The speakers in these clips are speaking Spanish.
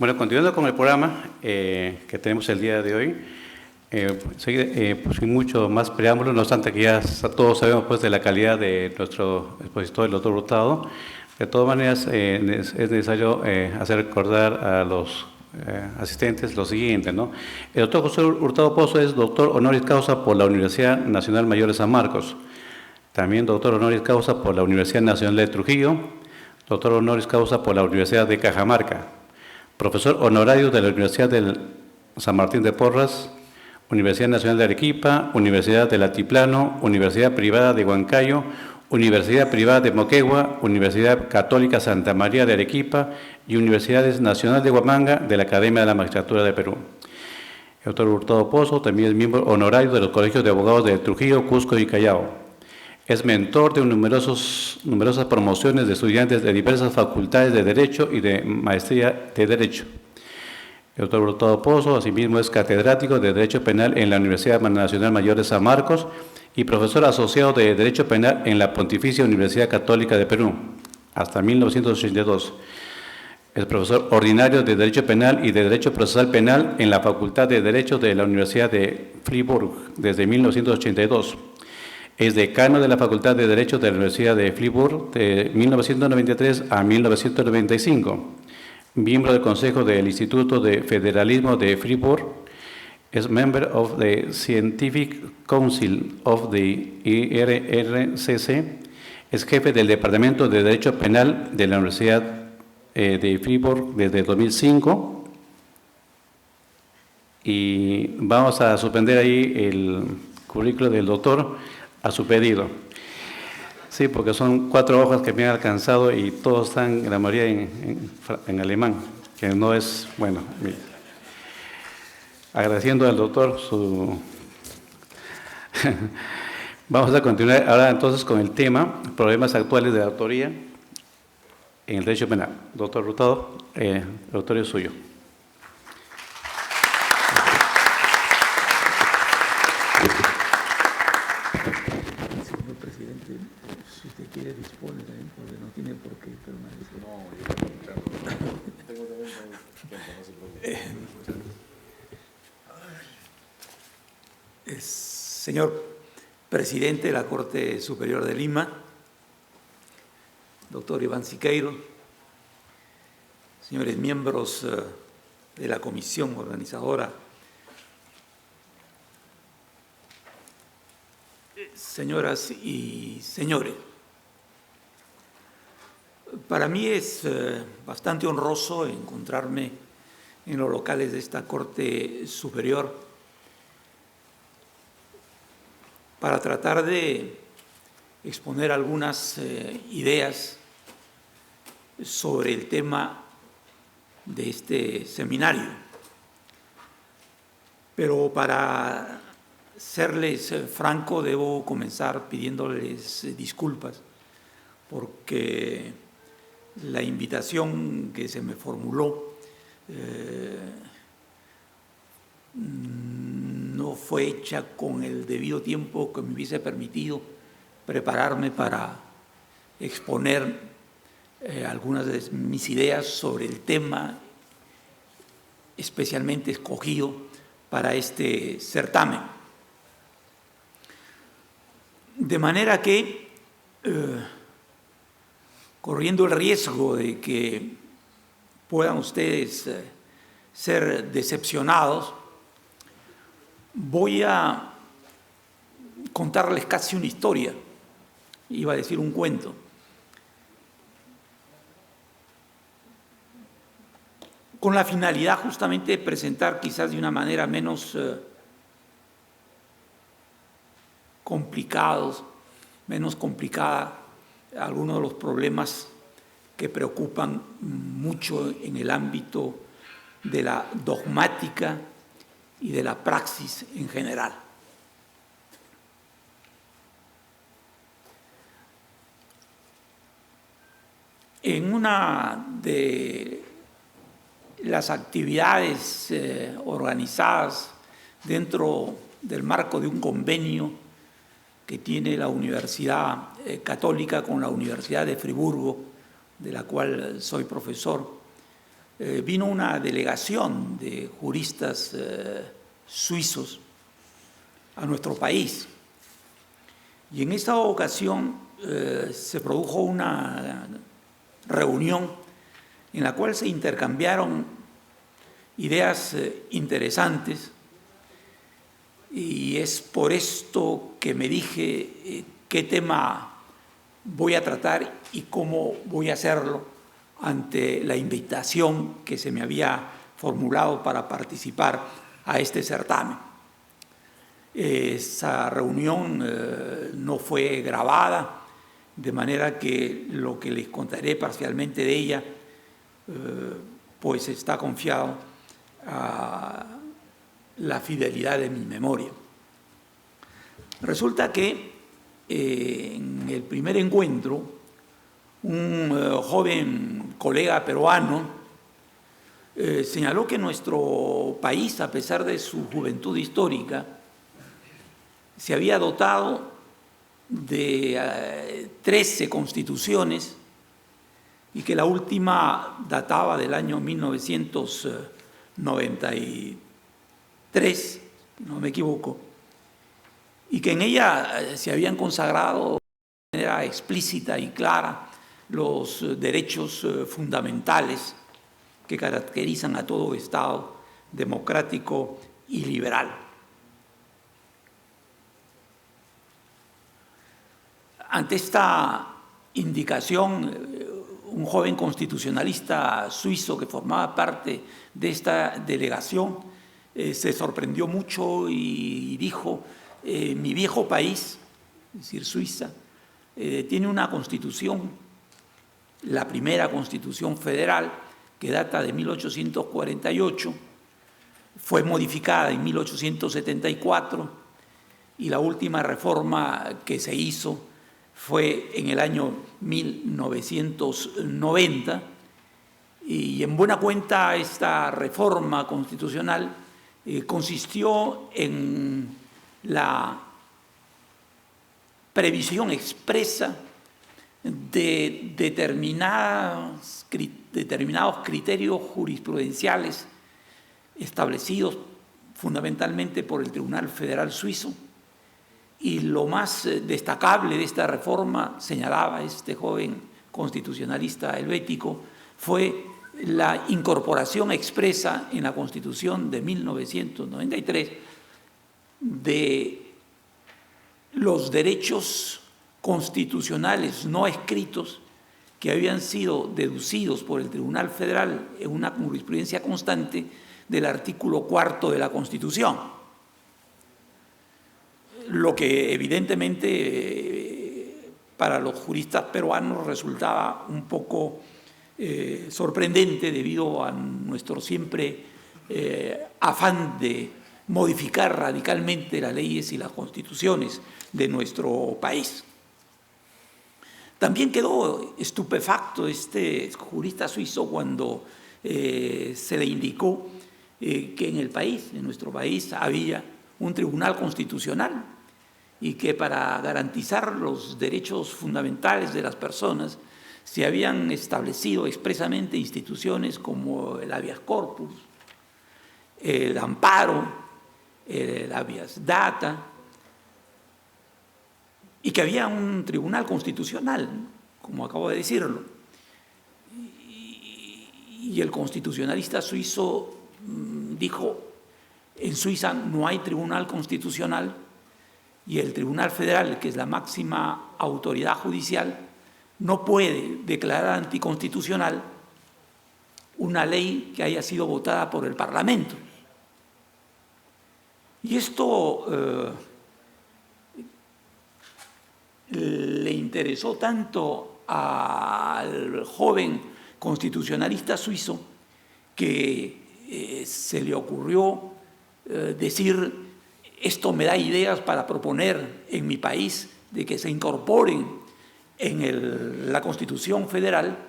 Bueno, continuando con el programa que tenemos el día de hoy, pues sin mucho más preámbulo, no obstante que ya todos sabemos pues, de la calidad de nuestro expositor, el doctor Hurtado. De todas maneras, es necesario hacer recordar a los asistentes lo siguiente, ¿no? El doctor José Hurtado Pozo es doctor honoris causa por la Universidad Nacional Mayor de San Marcos, también doctor honoris causa por la Universidad Nacional de Trujillo, doctor honoris causa por la Universidad de Cajamarca, profesor honorario de la Universidad de San Martín de Porras, Universidad Nacional de Arequipa, Universidad del Altiplano, Universidad Privada de Huancayo, Universidad Privada de Moquegua, Universidad Católica Santa María de Arequipa y Universidades Nacional de Huamanga de la Academia de la Magistratura de Perú. El doctor Hurtado Pozo también es miembro honorario de los colegios de abogados de Trujillo, Cusco y Callao. Es mentor de numerosas promociones de estudiantes de diversas facultades de Derecho y de Maestría de Derecho. El doctor Hurtado Pozo, asimismo, es catedrático de Derecho Penal en la Universidad Nacional Mayor de San Marcos y profesor asociado de Derecho Penal en la Pontificia Universidad Católica de Perú, hasta 1982. Es profesor ordinario de Derecho Penal y de Derecho Procesal Penal en la Facultad de Derecho de la Universidad de Fribourg desde 1982. Es decano de la Facultad de Derecho de la Universidad de Fribourg de 1993 a 1995. Miembro del Consejo del Instituto de Federalismo de Fribourg. Es member of the Scientific Council of the IRRCC. Es jefe del Departamento de Derecho Penal de la Universidad de Fribourg desde 2005. Y vamos a suspender ahí el currículo del doctor a su pedido. Sí, porque son 4 hojas que me han alcanzado y todos están, la mayoría en alemán, que no es, bueno, agradeciendo al doctor su... Vamos a continuar ahora entonces con el tema, problemas actuales de la autoría en el derecho penal. Doctor Hurtado, el doctor es suyo. Quiere dispone también, porque no tiene por qué permanecer. No, yo tengo también tiempo, no se preocupe. Señor presidente de la Corte Superior de Lima, doctor Iván Siqueiro, señores miembros de la comisión organizadora, señoras y señores, para mí es bastante honroso encontrarme en los locales de esta Corte Superior para tratar de exponer algunas ideas sobre el tema de este seminario. Pero para serles franco, debo comenzar pidiéndoles disculpas porque la invitación que se me formuló no fue hecha con el debido tiempo que me hubiese permitido prepararme para exponer algunas de mis ideas sobre el tema especialmente escogido para este certamen. De manera que corriendo el riesgo de que puedan ustedes ser decepcionados, voy a contarles casi una historia, iba a decir un cuento. Con la finalidad justamente de presentar quizás de una manera menos complicada algunos de los problemas que preocupan mucho en el ámbito de la dogmática y de la praxis en general. En una de las actividades organizadas dentro del marco de un convenio que tiene la Universidad Católica con la Universidad de Friburgo, de la cual soy profesor, vino una delegación de juristas suizos a nuestro país. Y en esta ocasión se produjo una reunión en la cual se intercambiaron ideas interesantes, y es por esto que me dije qué tema voy a tratar y cómo voy a hacerlo ante la invitación que se me había formulado para participar a este certamen. Esa reunión no fue grabada, de manera que lo que les contaré parcialmente de ella pues está confiado a la fidelidad de mi memoria. Resulta que en el primer encuentro, un joven colega peruano señaló que nuestro país, a pesar de su juventud histórica, se había dotado de 13 constituciones y que la última databa del año 1993, no me equivoco, y que en ella se habían consagrado de manera explícita y clara los derechos fundamentales que caracterizan a todo Estado democrático y liberal. Ante esta indicación, un joven constitucionalista suizo que formaba parte de esta delegación se sorprendió mucho y dijo: mi viejo país, es decir, Suiza, tiene una constitución, la primera constitución federal, que data de 1848, fue modificada en 1874 y la última reforma que se hizo fue en el año 1990, y en buena cuenta esta reforma constitucional consistió en la previsión expresa de determinados criterios jurisprudenciales establecidos fundamentalmente por el Tribunal Federal Suizo. Y lo más destacable de esta reforma, señalaba este joven constitucionalista helvético, fue la incorporación expresa en la Constitución de 1993 de los derechos constitucionales no escritos que habían sido deducidos por el Tribunal Federal en una jurisprudencia constante del artículo 4 de la Constitución. Lo que evidentemente para los juristas peruanos resultaba un poco sorprendente debido a nuestro siempre afán de modificar radicalmente las leyes y las constituciones de nuestro país. También quedó estupefacto este jurista suizo cuando se le indicó que en el país, en nuestro país, había un tribunal constitucional y que para garantizar los derechos fundamentales de las personas se habían establecido expresamente instituciones como el habeas corpus, el amparo, el habeas data, y que había un tribunal constitucional, como acabo de decirlo. Y el constitucionalista suizo dijo: en Suiza no hay tribunal constitucional y el Tribunal Federal, que es la máxima autoridad judicial, no puede declarar anticonstitucional una ley que haya sido votada por el Parlamento. Y esto le interesó tanto al joven constitucionalista suizo que se le ocurrió decir: esto me da ideas para proponer en mi país de que se incorporen en la Constitución Federal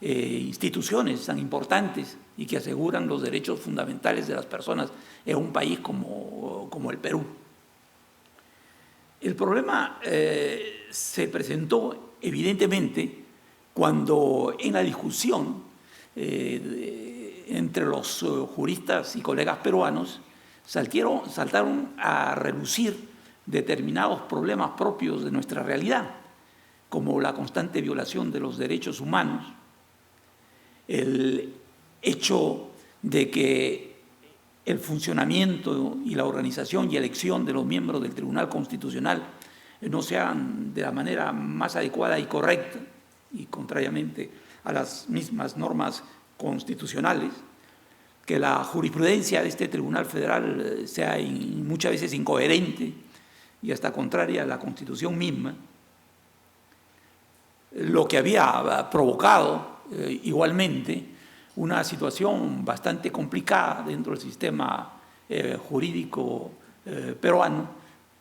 instituciones tan importantes y que aseguran los derechos fundamentales de las personas en un país como el Perú. El problema se presentó evidentemente cuando en la discusión entre los juristas y colegas peruanos saltaron a relucir determinados problemas propios de nuestra realidad, como la constante violación de los derechos humanos, el hecho de que el funcionamiento y la organización y elección de los miembros del Tribunal Constitucional no sean de la manera más adecuada y correcta, y contrariamente a las mismas normas constitucionales, que la jurisprudencia de este Tribunal Federal sea muchas veces incoherente y hasta contraria a la Constitución misma, lo que había provocado igualmente una situación bastante complicada dentro del sistema jurídico peruano,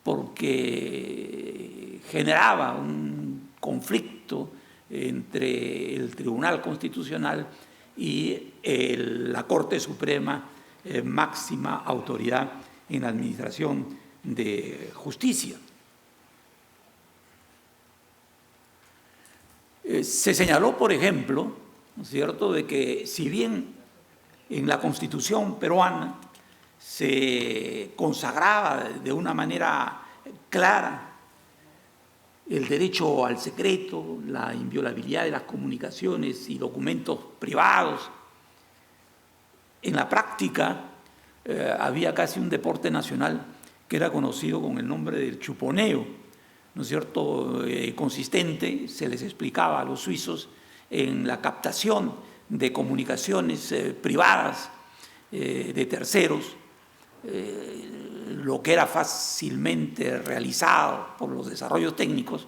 porque generaba un conflicto entre el Tribunal Constitucional y la Corte Suprema, máxima autoridad en la administración de justicia. Se señaló, por ejemplo, ¿no es cierto?, de que si bien en la Constitución peruana se consagraba de una manera clara el derecho al secreto, la inviolabilidad de las comunicaciones y documentos privados, en la práctica había casi un deporte nacional que era conocido con el nombre del chuponeo, ¿no es cierto?, consistente, se les explicaba a los suizos, en la captación de comunicaciones privadas de terceros, lo que era fácilmente realizado por los desarrollos técnicos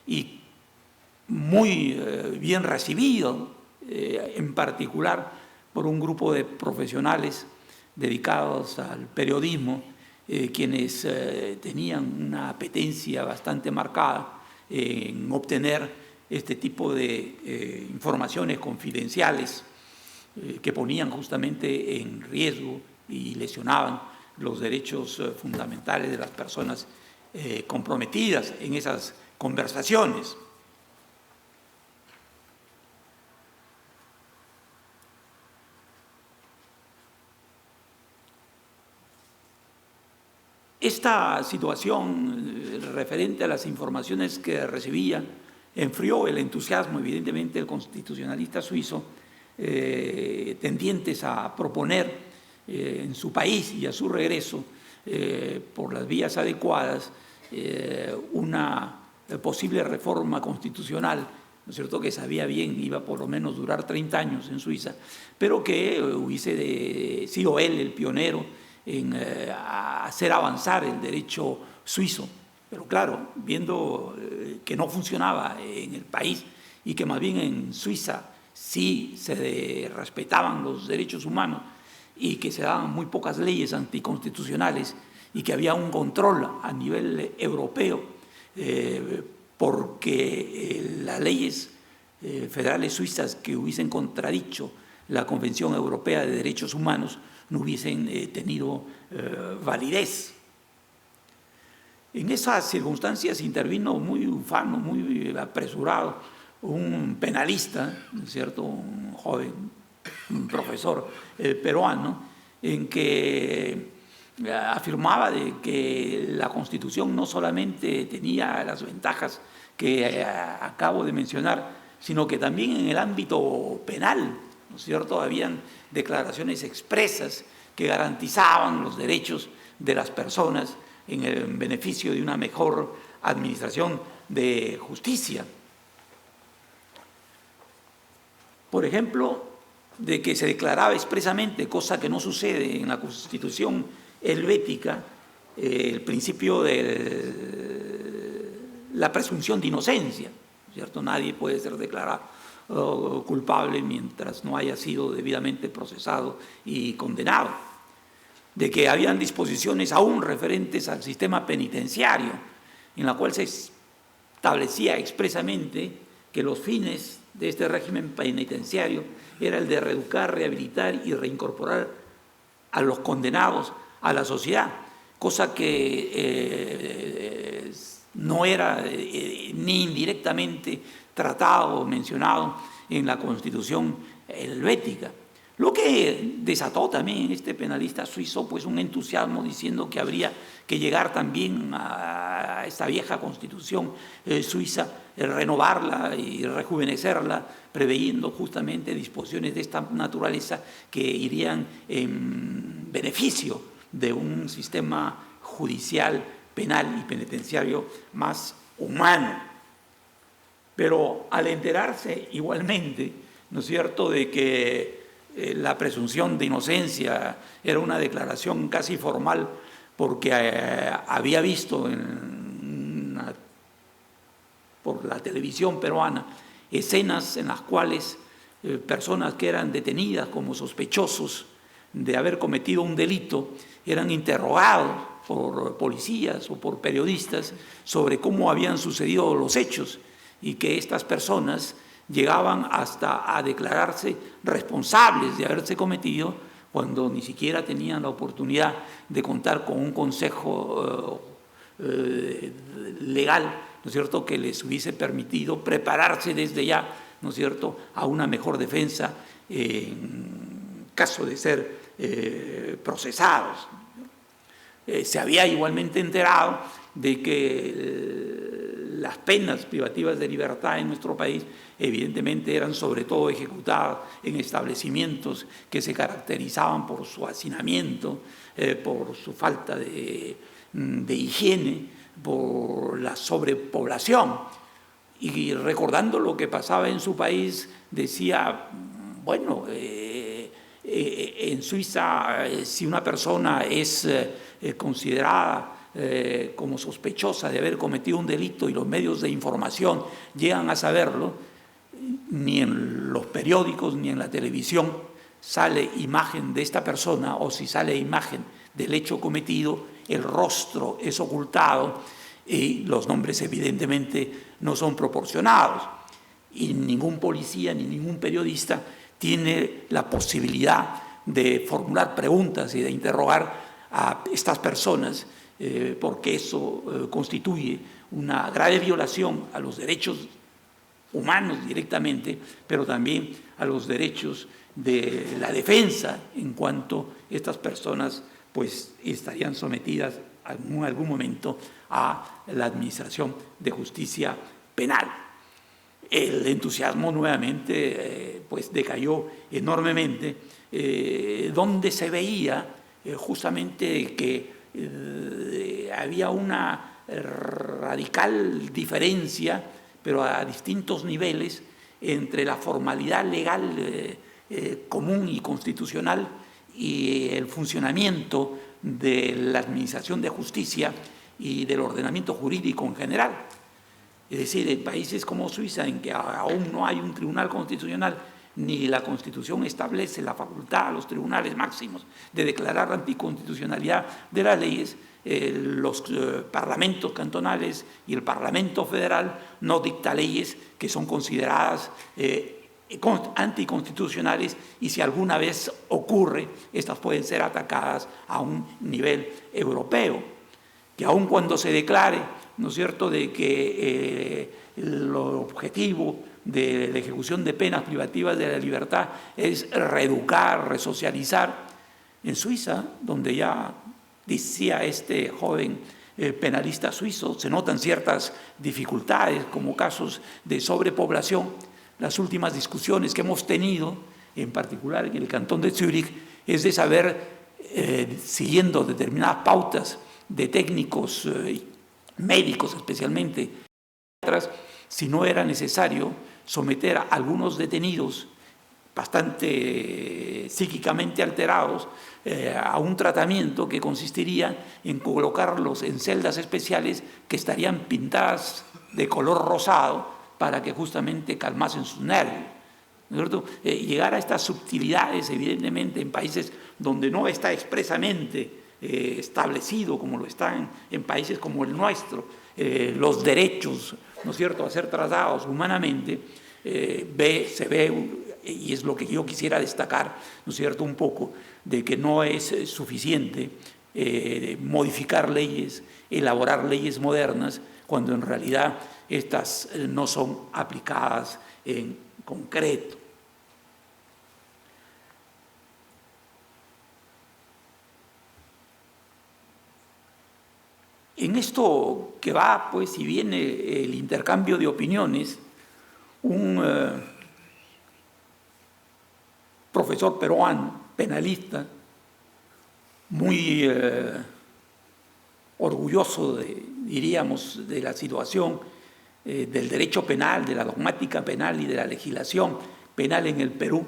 y muy bien recibido, en particular por un grupo de profesionales dedicados al periodismo, quienes tenían una apetencia bastante marcada en obtener este tipo de informaciones confidenciales que ponían justamente en riesgo y lesionaban los derechos fundamentales de las personas comprometidas en esas conversaciones. Esta situación referente a las informaciones que recibía enfrió el entusiasmo, evidentemente, del constitucionalista suizo, tendientes a proponer en su país y a su regreso, por las vías adecuadas, una posible reforma constitucional, ¿no es cierto?, que sabía bien iba por lo menos durar 30 años en Suiza, pero que hubiese sido él el pionero en hacer avanzar el derecho suizo. Pero claro, viendo que no funcionaba en el país y que más bien en Suiza sí se respetaban los derechos humanos y que se daban muy pocas leyes anticonstitucionales y que había un control a nivel europeo, porque las leyes federales suizas que hubiesen contradicho la Convención Europea de Derechos Humanos no hubiesen tenido validez. En esas circunstancias intervino muy ufano, muy apresurado, un penalista, ¿no es cierto?, un joven, un profesor peruano, en que afirmaba de que la Constitución no solamente tenía las ventajas que acabo de mencionar, sino que también en el ámbito penal, ¿no es cierto?, habían declaraciones expresas que garantizaban los derechos de las personas en el beneficio de una mejor administración de justicia. Por ejemplo, de que se declaraba expresamente, cosa que no sucede en la Constitución helvética, el principio de la presunción de inocencia, ¿cierto? Nadie puede ser declarado culpable mientras no haya sido debidamente procesado y condenado. De que habían disposiciones aún referentes al sistema penitenciario, en la cual se establecía expresamente que los fines de este régimen penitenciario era el de reeducar, rehabilitar y reincorporar a los condenados a la sociedad, cosa que no era ni indirectamente tratado o mencionado en la Constitución helvética. Lo que desató también este penalista suizo pues un entusiasmo diciendo que habría que llegar también a esta vieja constitución suiza, renovarla y rejuvenecerla, preveyendo justamente disposiciones de esta naturaleza que irían en beneficio de un sistema judicial, penal y penitenciario más humano. Pero al enterarse igualmente, ¿no es cierto?, de que la presunción de inocencia era una declaración casi formal, porque había visto por la televisión peruana escenas en las cuales personas que eran detenidas como sospechosos de haber cometido un delito eran interrogados por policías o por periodistas sobre cómo habían sucedido los hechos, y que estas personas llegaban hasta a declararse responsables de haberse cometido cuando ni siquiera tenían la oportunidad de contar con un consejo legal, ¿no es cierto?, que les hubiese permitido prepararse desde ya, ¿no es cierto?, a una mejor defensa en caso de ser procesados. Se había igualmente enterado de que las penas privativas de libertad en nuestro país evidentemente eran sobre todo ejecutadas en establecimientos que se caracterizaban por su hacinamiento, por su falta de higiene, por la sobrepoblación. Y recordando lo que pasaba en su país, decía, bueno, en Suiza, si una persona es considerada como sospechosa de haber cometido un delito y los medios de información llegan a saberlo, ni en los periódicos ni en la televisión sale imagen de esta persona, o si sale imagen del hecho cometido, el rostro es ocultado y los nombres evidentemente no son proporcionados. Y ningún policía ni ningún periodista tiene la posibilidad de formular preguntas y de interrogar a estas personas, porque eso constituye una grave violación a los derechos humanos directamente, pero también a los derechos de la defensa, en cuanto estas personas pues estarían sometidas en algún momento a la administración de justicia penal. El entusiasmo nuevamente pues decayó enormemente, donde se veía justamente que había una radical diferencia, pero a distintos niveles, entre la formalidad legal común y constitucional y el funcionamiento de la administración de justicia y del ordenamiento jurídico en general. Es decir, en países como Suiza, en que aún no hay un tribunal constitucional, ni la Constitución establece la facultad a los tribunales máximos de declarar la anticonstitucionalidad de las leyes, los parlamentos cantonales y el Parlamento Federal no dicta leyes que son consideradas anticonstitucionales, y si alguna vez ocurre, estas pueden ser atacadas a un nivel europeo, que aun cuando se declare, ¿no es cierto?, de que el objetivo de la ejecución de penas privativas de la libertad es reeducar, resocializar, en Suiza, donde ya decía este joven penalista suizo, se notan ciertas dificultades como casos de sobrepoblación. Las últimas discusiones que hemos tenido, en particular en el cantón de Zúrich, es de saber, siguiendo determinadas pautas de técnicos médicos especialmente, si no era necesario someter a algunos detenidos bastante psíquicamente alterados a un tratamiento que consistiría en colocarlos en celdas especiales que estarían pintadas de color rosado para que justamente calmasen sus nervios, ¿no es cierto? Llegar a estas sutilidades, evidentemente, en países donde no está expresamente establecido, como lo están en países como el nuestro, los derechos, ¿no es cierto?, a ser tratados humanamente, se ve, y es lo que yo quisiera destacar, ¿no es cierto?, un poco, de que no es suficiente modificar leyes, elaborar leyes modernas, cuando en realidad estas no son aplicadas en concreto. En esto que va, pues, y viene el intercambio de opiniones, un profesor peruano, penalista, muy orgulloso, diríamos, de la situación del derecho penal, de la dogmática penal y de la legislación penal en el Perú,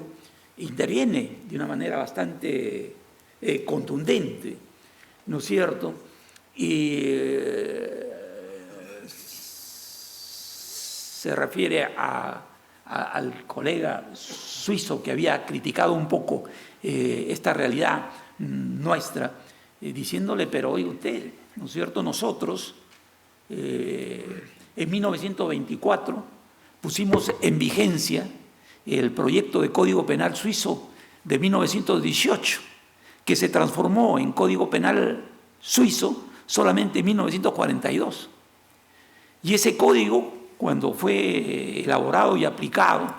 interviene de una manera bastante contundente, ¿no es cierto? Y se refiere al colega suizo que había criticado un poco esta realidad nuestra, diciéndole, pero oye usted, ¿no es cierto? Nosotros en 1924 pusimos en vigencia el proyecto de Código Penal suizo de 1918, que se transformó en Código Penal suizo solamente en 1942. Y ese código, cuando fue elaborado y aplicado,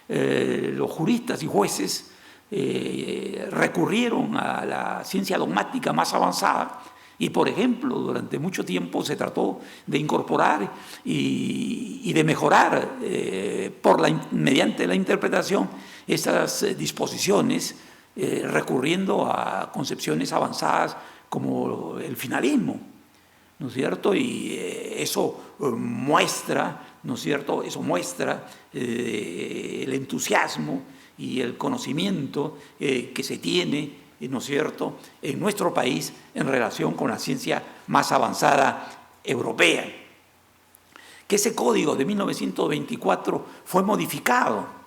los juristas y jueces recurrieron a la ciencia dogmática más avanzada y, por ejemplo, durante mucho tiempo se trató de incorporar y de mejorar mediante la interpretación esas disposiciones, recurriendo a concepciones avanzadas como el finalismo, ¿no es cierto? Y eso muestra, ¿no es cierto? Eso muestra el entusiasmo y el conocimiento que se tiene, ¿no es cierto?, en nuestro país en relación con la ciencia más avanzada europea. Que ese código de 1924 fue modificado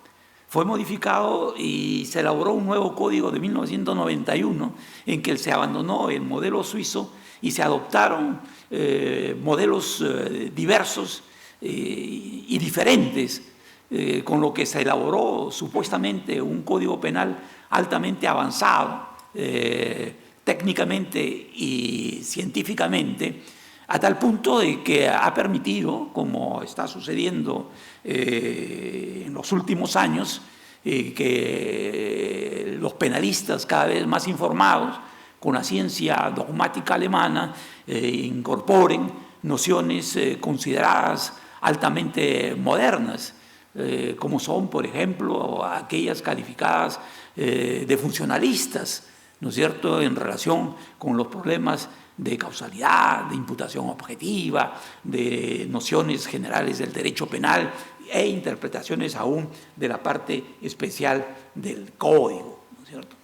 y se elaboró un nuevo código de 1991 en que se abandonó el modelo suizo y se adoptaron modelos diversos y diferentes, con lo que se elaboró supuestamente un código penal altamente avanzado, técnicamente y científicamente, a tal punto de que ha permitido, como está sucediendo en los últimos años, que los penalistas cada vez más informados con la ciencia dogmática alemana incorporen nociones consideradas altamente modernas, como son, por ejemplo, aquellas calificadas de funcionalistas, ¿no es cierto?, en relación con los problemas de causalidad, de imputación objetiva, de nociones generales del derecho penal e interpretaciones aún de la parte especial del código, ¿no es cierto?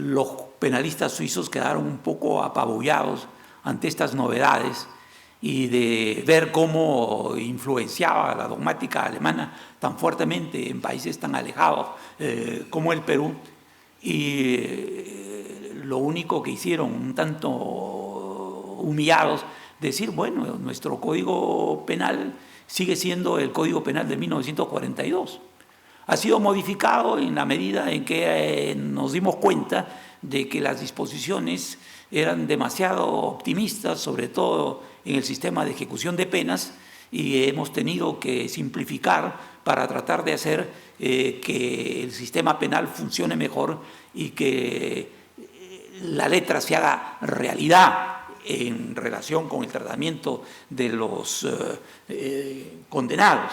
Los penalistas suizos quedaron un poco apabullados ante estas novedades y de ver cómo influenciaba la dogmática alemana tan fuertemente en países tan alejados como el Perú, y lo único que hicieron, un tanto humillados, decir, bueno, nuestro código penal sigue siendo el código penal de 1942. Ha sido modificado en la medida en que nos dimos cuenta de que las disposiciones eran demasiado optimistas, sobre todo en el sistema de ejecución de penas, y hemos tenido que simplificar para tratar de hacer que el sistema penal funcione mejor y que la letra se haga realidad en relación con el tratamiento de los condenados.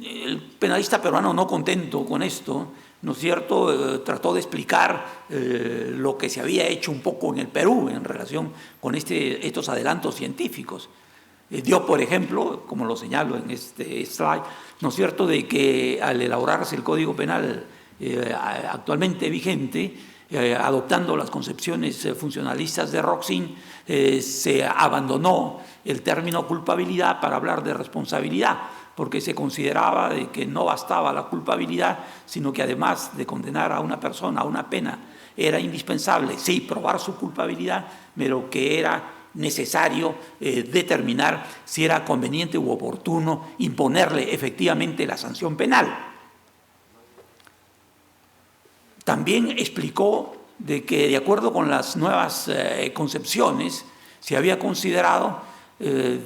El penalista peruano, no contento con esto, ¿no es cierto?, trató de explicar lo que se había hecho un poco en el Perú en relación con estos adelantos científicos. Dio, por ejemplo, como lo señalo en este slide, ¿no es cierto?, de que al elaborarse el Código Penal actualmente vigente, adoptando las concepciones funcionalistas de Roxin, se abandonó el término culpabilidad para hablar de responsabilidad, porque se consideraba de que no bastaba la culpabilidad, sino que además de condenar a una persona a una pena, era indispensable, sí, probar su culpabilidad, pero que era necesario determinar si era conveniente u oportuno imponerle efectivamente la sanción penal. También explicó de que, de acuerdo con las nuevas concepciones, se había considerado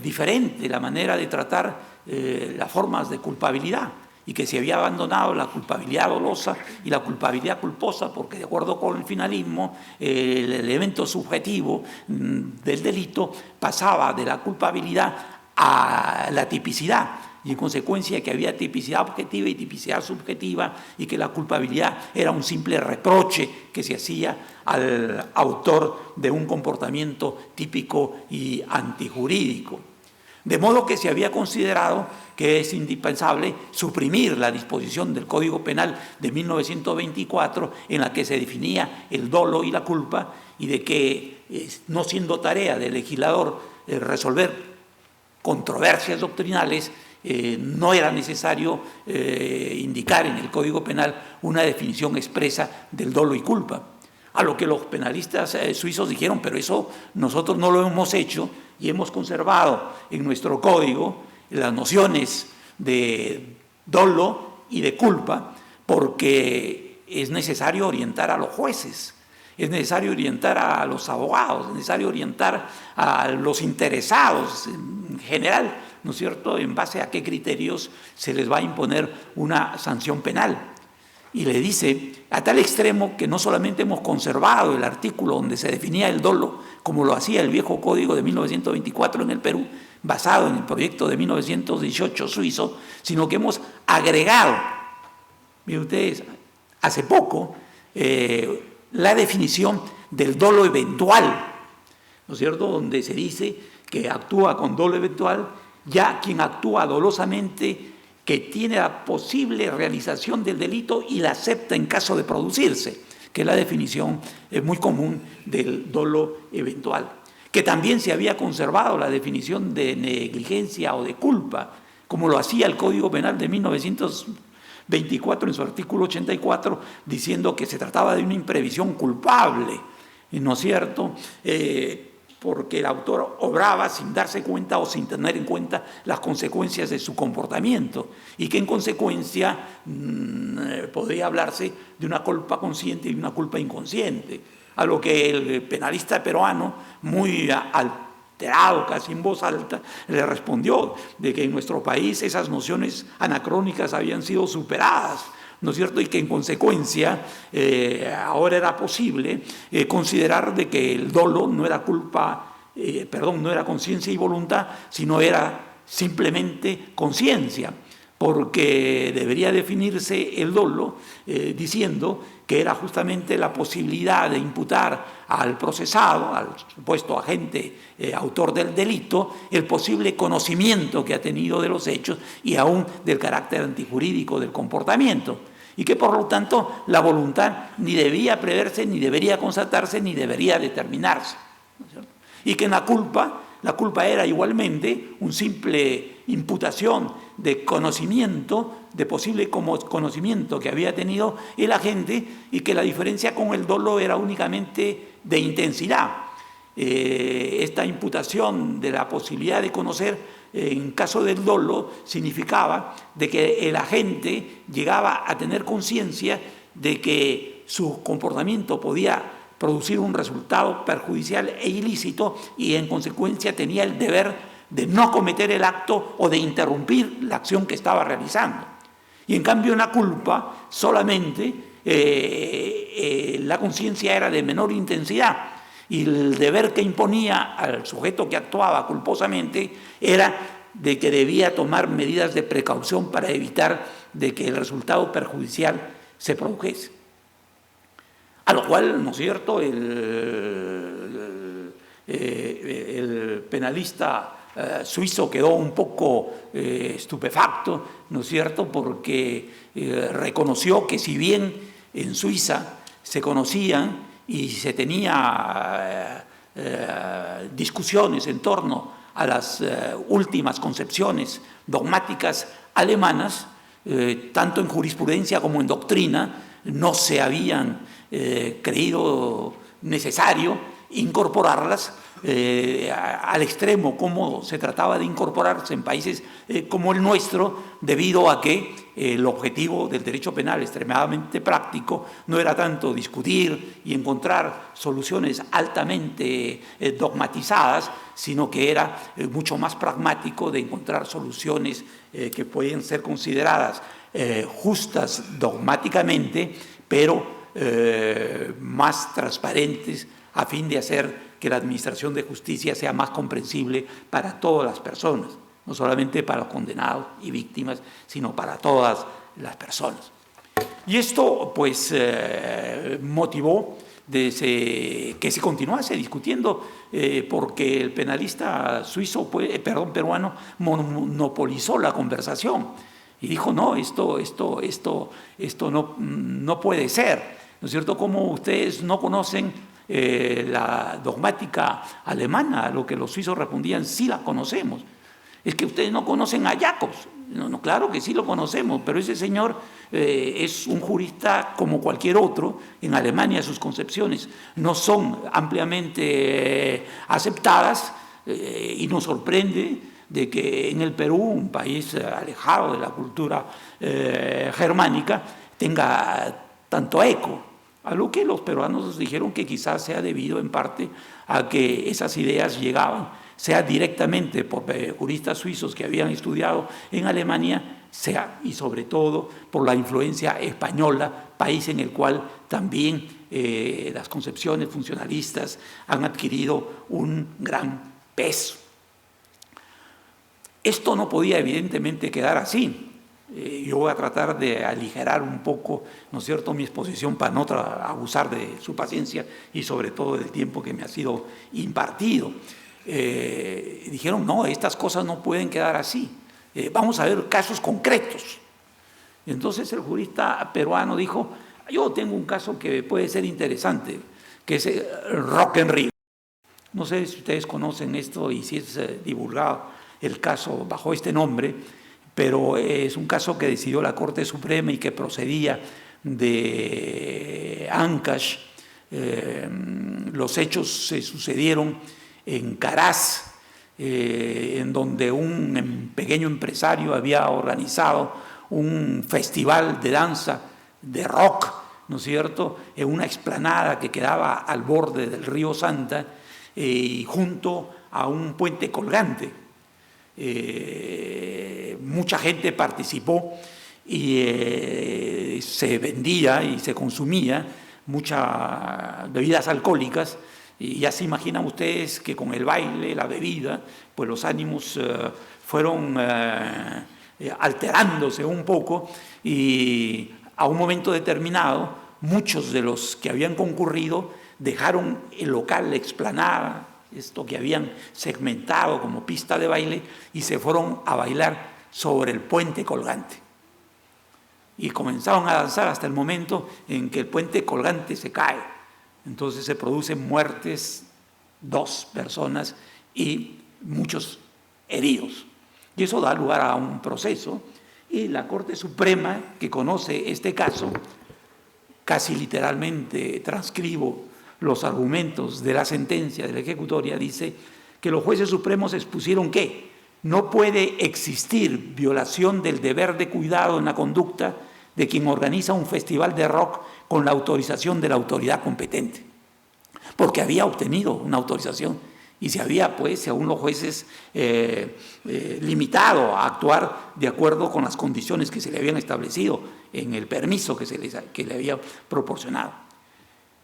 diferente la manera de tratar las formas de culpabilidad, y que se había abandonado la culpabilidad dolosa y la culpabilidad culposa, porque de acuerdo con el finalismo, el elemento subjetivo del delito pasaba de la culpabilidad a la tipicidad, y en consecuencia que había tipicidad objetiva y tipicidad subjetiva, y que la culpabilidad era un simple reproche que se hacía al autor de un comportamiento típico y antijurídico. De modo que se había considerado que es indispensable suprimir la disposición del Código Penal de 1924 en la que se definía el dolo y la culpa, y de que, no siendo tarea del legislador resolver controversias doctrinales, no era necesario indicar en el Código Penal una definición expresa del dolo y culpa. A lo que los penalistas suizos dijeron, pero eso nosotros no lo hemos hecho y hemos conservado en nuestro código las nociones de dolo y de culpa, porque es necesario orientar a los jueces, es necesario orientar a los abogados, es necesario orientar a los interesados en general, ¿no es cierto?, en base a qué criterios se les va a imponer una sanción penal. Y le dice, a tal extremo que no solamente hemos conservado el artículo donde se definía el dolo, como lo hacía el viejo código de 1924 en el Perú, basado en el proyecto de 1918 suizo, sino que hemos agregado, miren ustedes, hace poco, la definición del dolo eventual, ¿no es cierto?, donde se dice que actúa con dolo eventual ya quien actúa dolosamente, que tiene la posible realización del delito y la acepta en caso de producirse, que es la definición muy común del dolo eventual. Que también se había conservado la definición de negligencia o de culpa, como lo hacía el Código Penal de 1924 en su artículo 84, diciendo que se trataba de una imprevisión culpable, ¿no es cierto?, porque el autor obraba sin darse cuenta o sin tener en cuenta las consecuencias de su comportamiento, y que en consecuencia podría hablarse de una culpa consciente y una culpa inconsciente, a lo que el penalista peruano, muy alterado, casi en voz alta, le respondió de que en nuestro país esas nociones anacrónicas habían sido superadas, ¿no es cierto?, y que en consecuencia ahora era posible considerar de que el dolo no era no era conciencia y voluntad, sino era simplemente conciencia, porque debería definirse el dolo diciendo que era justamente la posibilidad de imputar al procesado, al supuesto agente autor del delito, el posible conocimiento que ha tenido de los hechos y aún del carácter antijurídico del comportamiento, y que por lo tanto la voluntad ni debía preverse, ni debería constatarse, ni debería determinarse, ¿no es cierto? Y que en la culpa era igualmente un simple imputación de conocimiento, de posible conocimiento que había tenido el agente, y que la diferencia con el dolo era únicamente de intensidad. Esta imputación de la posibilidad de conocer en caso del dolo significaba de que el agente llegaba a tener conciencia de que su comportamiento podía producir un resultado perjudicial e ilícito, y en consecuencia tenía el deber de no cometer el acto o de interrumpir la acción que estaba realizando. Y en cambio en la culpa solamente la conciencia era de menor intensidad, y el deber que imponía al sujeto que actuaba culposamente era de que debía tomar medidas de precaución para evitar de que el resultado perjudicial se produjese. A lo cual, ¿no es cierto?, el penalista suizo quedó un poco estupefacto, ¿no es cierto?, porque reconoció que si bien en Suiza se conocían y se tenía discusiones en torno a las últimas concepciones dogmáticas alemanas, tanto en jurisprudencia como en doctrina, no se habían creído necesario incorporarlas al extremo como se trataba de incorporarse en países como el nuestro, debido a que el objetivo del derecho penal extremadamente práctico no era tanto discutir y encontrar soluciones altamente dogmatizadas, sino que era mucho más pragmático de encontrar soluciones que pueden ser consideradas justas dogmáticamente, pero más transparentes a fin de hacer que la administración de justicia sea más comprensible para todas las personas, no solamente para los condenados y víctimas, sino para todas las personas. Y esto pues motivó que se continuase discutiendo porque el penalista suizo, peruano, monopolizó la conversación y dijo, no, esto no puede ser, ¿no es cierto? Como ustedes no conocen la dogmática alemana, a lo que los suizos respondían, sí la conocemos. Es que ustedes no conocen a Jacobs. No, claro que sí lo conocemos, pero ese señor es un jurista como cualquier otro. En Alemania sus concepciones no son ampliamente aceptadas y nos sorprende de que en el Perú, un país alejado de la cultura germánica, tenga tanto eco. A lo que los peruanos dijeron que quizás sea debido en parte a que esas ideas llegaban, sea directamente por juristas suizos que habían estudiado en Alemania, sea y sobre todo por la influencia española, país en el cual también las concepciones funcionalistas han adquirido un gran peso. Esto no podía evidentemente quedar así. Yo voy a tratar de aligerar un poco, ¿no es cierto?, mi exposición para no abusar de su paciencia y sobre todo del tiempo que me ha sido impartido. Dijeron, no, estas cosas no pueden quedar así. Vamos a ver casos concretos. Y entonces el jurista peruano dijo, yo tengo un caso que puede ser interesante, que es Rock en Río. No sé si ustedes conocen esto y si es divulgado el caso bajo este nombre, pero es un caso que decidió la Corte Suprema y que procedía de Ancash. Los hechos se sucedieron en Caraz, en donde un pequeño empresario había organizado un festival de danza, de rock, ¿no es cierto?, en una explanada que quedaba al borde del río Santa y junto a un puente colgante. Mucha gente participó y se vendía y se consumía muchas bebidas alcohólicas y ya se imaginan ustedes que con el baile, la bebida, pues los ánimos fueron alterándose un poco y a un momento determinado muchos de los que habían concurrido dejaron el local, la explanada, esto que habían segmentado como pista de baile, y se fueron a bailar sobre el puente colgante. Y comenzaron a danzar hasta el momento en que el puente colgante se cae. Entonces se producen muertes, 2 personas y muchos heridos. Y eso da lugar a un proceso y la Corte Suprema, que conoce este caso, casi literalmente transcribo los argumentos de la sentencia de la ejecutoria, dice que los jueces supremos expusieron que no puede existir violación del deber de cuidado en la conducta de quien organiza un festival de rock con la autorización de la autoridad competente, porque había obtenido una autorización y se había, pues, según los jueces, limitado a actuar de acuerdo con las condiciones que se le habían establecido en el permiso que le había proporcionado,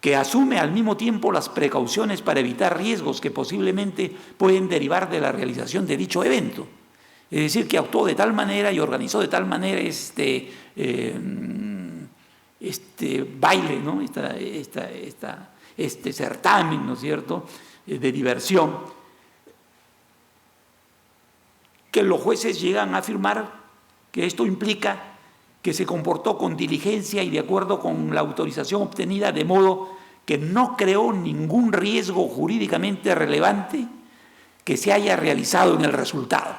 que asume al mismo tiempo las precauciones para evitar riesgos que posiblemente pueden derivar de la realización de dicho evento. Es decir, que actuó de tal manera y organizó de tal manera este baile, ¿no?, este certamen, ¿no es cierto?, de diversión, que los jueces llegan a afirmar que esto implica que se comportó con diligencia y de acuerdo con la autorización obtenida, de modo que no creó ningún riesgo jurídicamente relevante que se haya realizado en el resultado.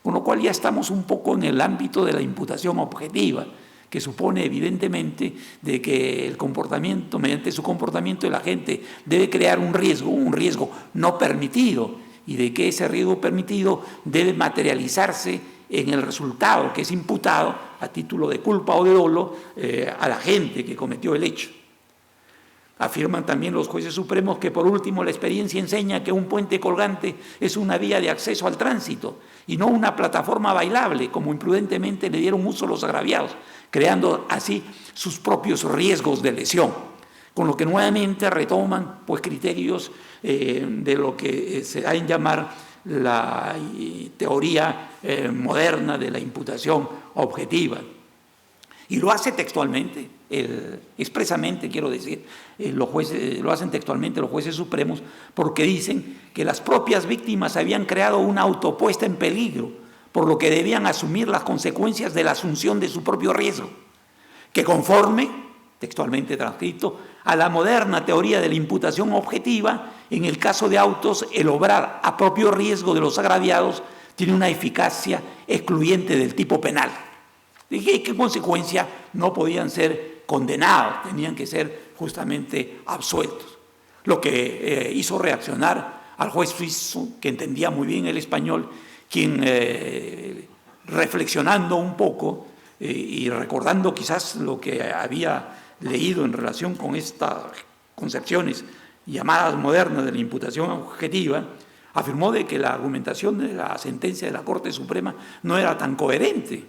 Con lo cual ya estamos un poco en el ámbito de la imputación objetiva, que supone evidentemente de que el comportamiento, mediante su comportamiento el agente debe crear un riesgo no permitido, y de que ese riesgo permitido debe materializarse en el resultado que es imputado a título de culpa o de dolo a la gente que cometió el hecho. Afirman también los jueces supremos que, por último, la experiencia enseña que un puente colgante es una vía de acceso al tránsito y no una plataforma bailable, como imprudentemente le dieron uso los agraviados, creando así sus propios riesgos de lesión, con lo que nuevamente retoman pues, criterios de lo que se da en llamar la teoría moderna de la imputación objetiva. Y lo hace textualmente, expresamente quiero decir, lo hacen textualmente los jueces supremos, porque dicen que las propias víctimas habían creado una autopuesta en peligro, por lo que debían asumir las consecuencias de la asunción de su propio riesgo, que conforme, textualmente transcrito, a la moderna teoría de la imputación objetiva, en el caso de autos, el obrar a propio riesgo de los agraviados tiene una eficacia excluyente del tipo penal. ¿Y qué consecuencia? No podían ser condenados, tenían que ser justamente absueltos. Lo que hizo reaccionar al juez suizo, que entendía muy bien el español, quien reflexionando un poco y recordando quizás lo que había leído en relación con estas concepciones llamadas modernas de la imputación objetiva, afirmó de que la argumentación de la sentencia de la Corte Suprema no era tan coherente.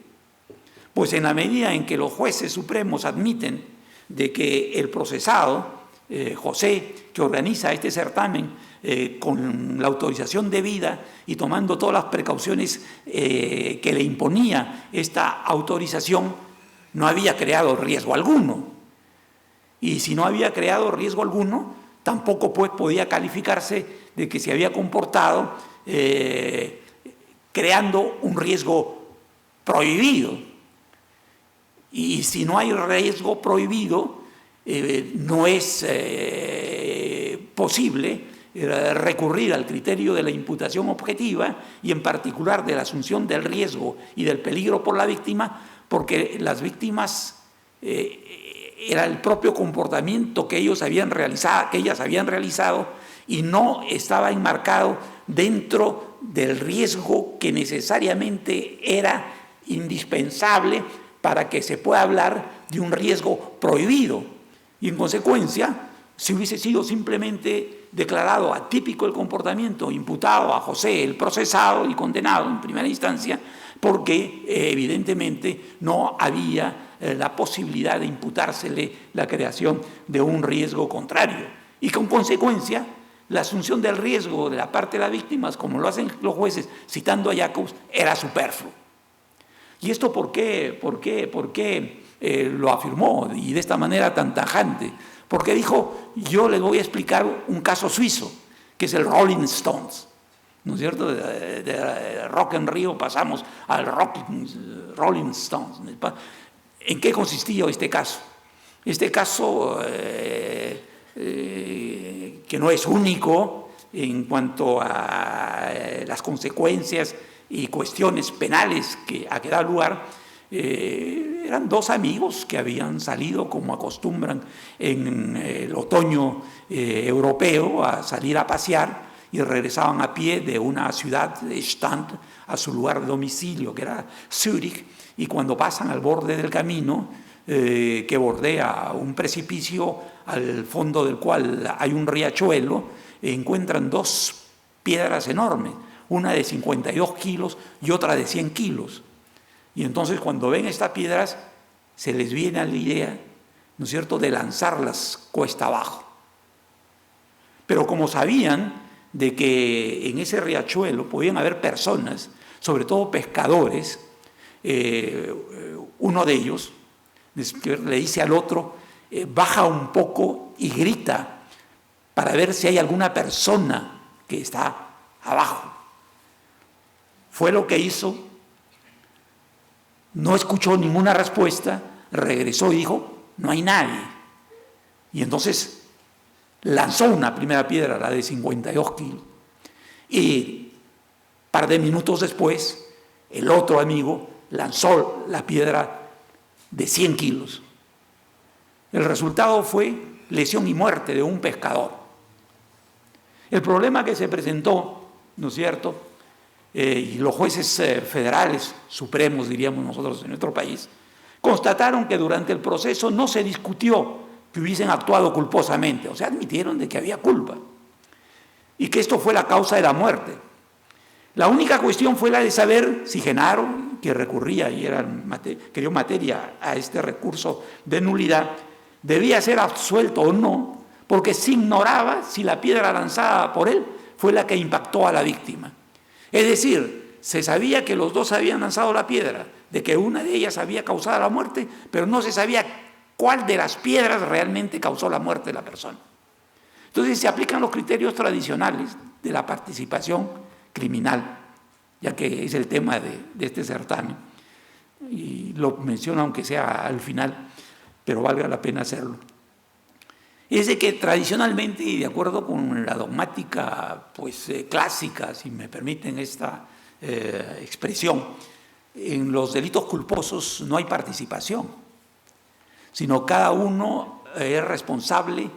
Pues en la medida en que los jueces supremos admiten de que el procesado, José, que organiza este certamen con la autorización debida y tomando todas las precauciones que le imponía esta autorización, no había creado riesgo alguno. Y si no había creado riesgo alguno, tampoco pues podía calificarse de que se había comportado creando un riesgo prohibido. Y si no hay riesgo prohibido, no es posible recurrir al criterio de la imputación objetiva y en particular de la asunción del riesgo y del peligro por la víctima, porque las víctimas era el propio comportamiento que ellas habían realizado y no estaba enmarcado dentro del riesgo que necesariamente era indispensable para que se pueda hablar de un riesgo prohibido. Y en consecuencia, si hubiese sido simplemente declarado atípico el comportamiento, imputado a José, el procesado y condenado en primera instancia, porque evidentemente no había la posibilidad de imputársele la creación de un riesgo contrario. Y con consecuencia, la asunción del riesgo de la parte de las víctimas, como lo hacen los jueces citando a Jacobs, era superfluo. ¿Y esto por qué lo afirmó y de esta manera tan tajante? Porque dijo, yo les voy a explicar un caso suizo, que es el Rolling Stones, ¿no es cierto? De Rock en Río pasamos al Rolling Stones. ¿En qué consistía este caso? Este caso, que no es único en cuanto a las consecuencias y cuestiones penales a que da lugar, eran dos amigos que habían salido, como acostumbran en el otoño europeo, a salir a pasear y regresaban a pie de una ciudad de Stand a su lugar de domicilio, que era Zúrich, y cuando pasan al borde del camino, que bordea un precipicio al fondo del cual hay un riachuelo, encuentran dos piedras enormes, una de 52 kilos y otra de 100 kilos. Y entonces cuando ven estas piedras, se les viene a la idea, ¿no es cierto?, de lanzarlas cuesta abajo. Pero como sabían de que en ese riachuelo podían haber personas, sobre todo pescadores, uno de ellos le dice al otro, baja un poco y grita para ver si hay alguna persona que está abajo. Fue lo que hizo, no escuchó ninguna respuesta, regresó y dijo, no hay nadie. Y entonces lanzó una primera piedra, la de 52 kilos, y un par de minutos después, el otro amigo lanzó la piedra de 100 kilos. El resultado fue lesión y muerte de un pescador. El problema que se presentó, ¿no es cierto?, y los jueces federales, supremos diríamos nosotros en nuestro país, constataron que durante el proceso no se discutió que hubiesen actuado culposamente, o sea, admitieron de que había culpa y que esto fue la causa de la muerte. La única cuestión fue la de saber si Genaro, que recurría y que dio materia a este recurso de nulidad, debía ser absuelto o no, porque se ignoraba si la piedra lanzada por él fue la que impactó a la víctima. Es decir, se sabía que los dos habían lanzado la piedra, de que una de ellas había causado la muerte, pero no se sabía cuál de las piedras realmente causó la muerte de la persona. Entonces se aplican los criterios tradicionales de la participación criminal, ya que es el tema de este certamen. Y lo menciono aunque sea al final, pero valga la pena hacerlo. Es de que tradicionalmente, y de acuerdo con la dogmática clásica, si me permiten esta expresión, en los delitos culposos no hay participación, sino cada uno es responsable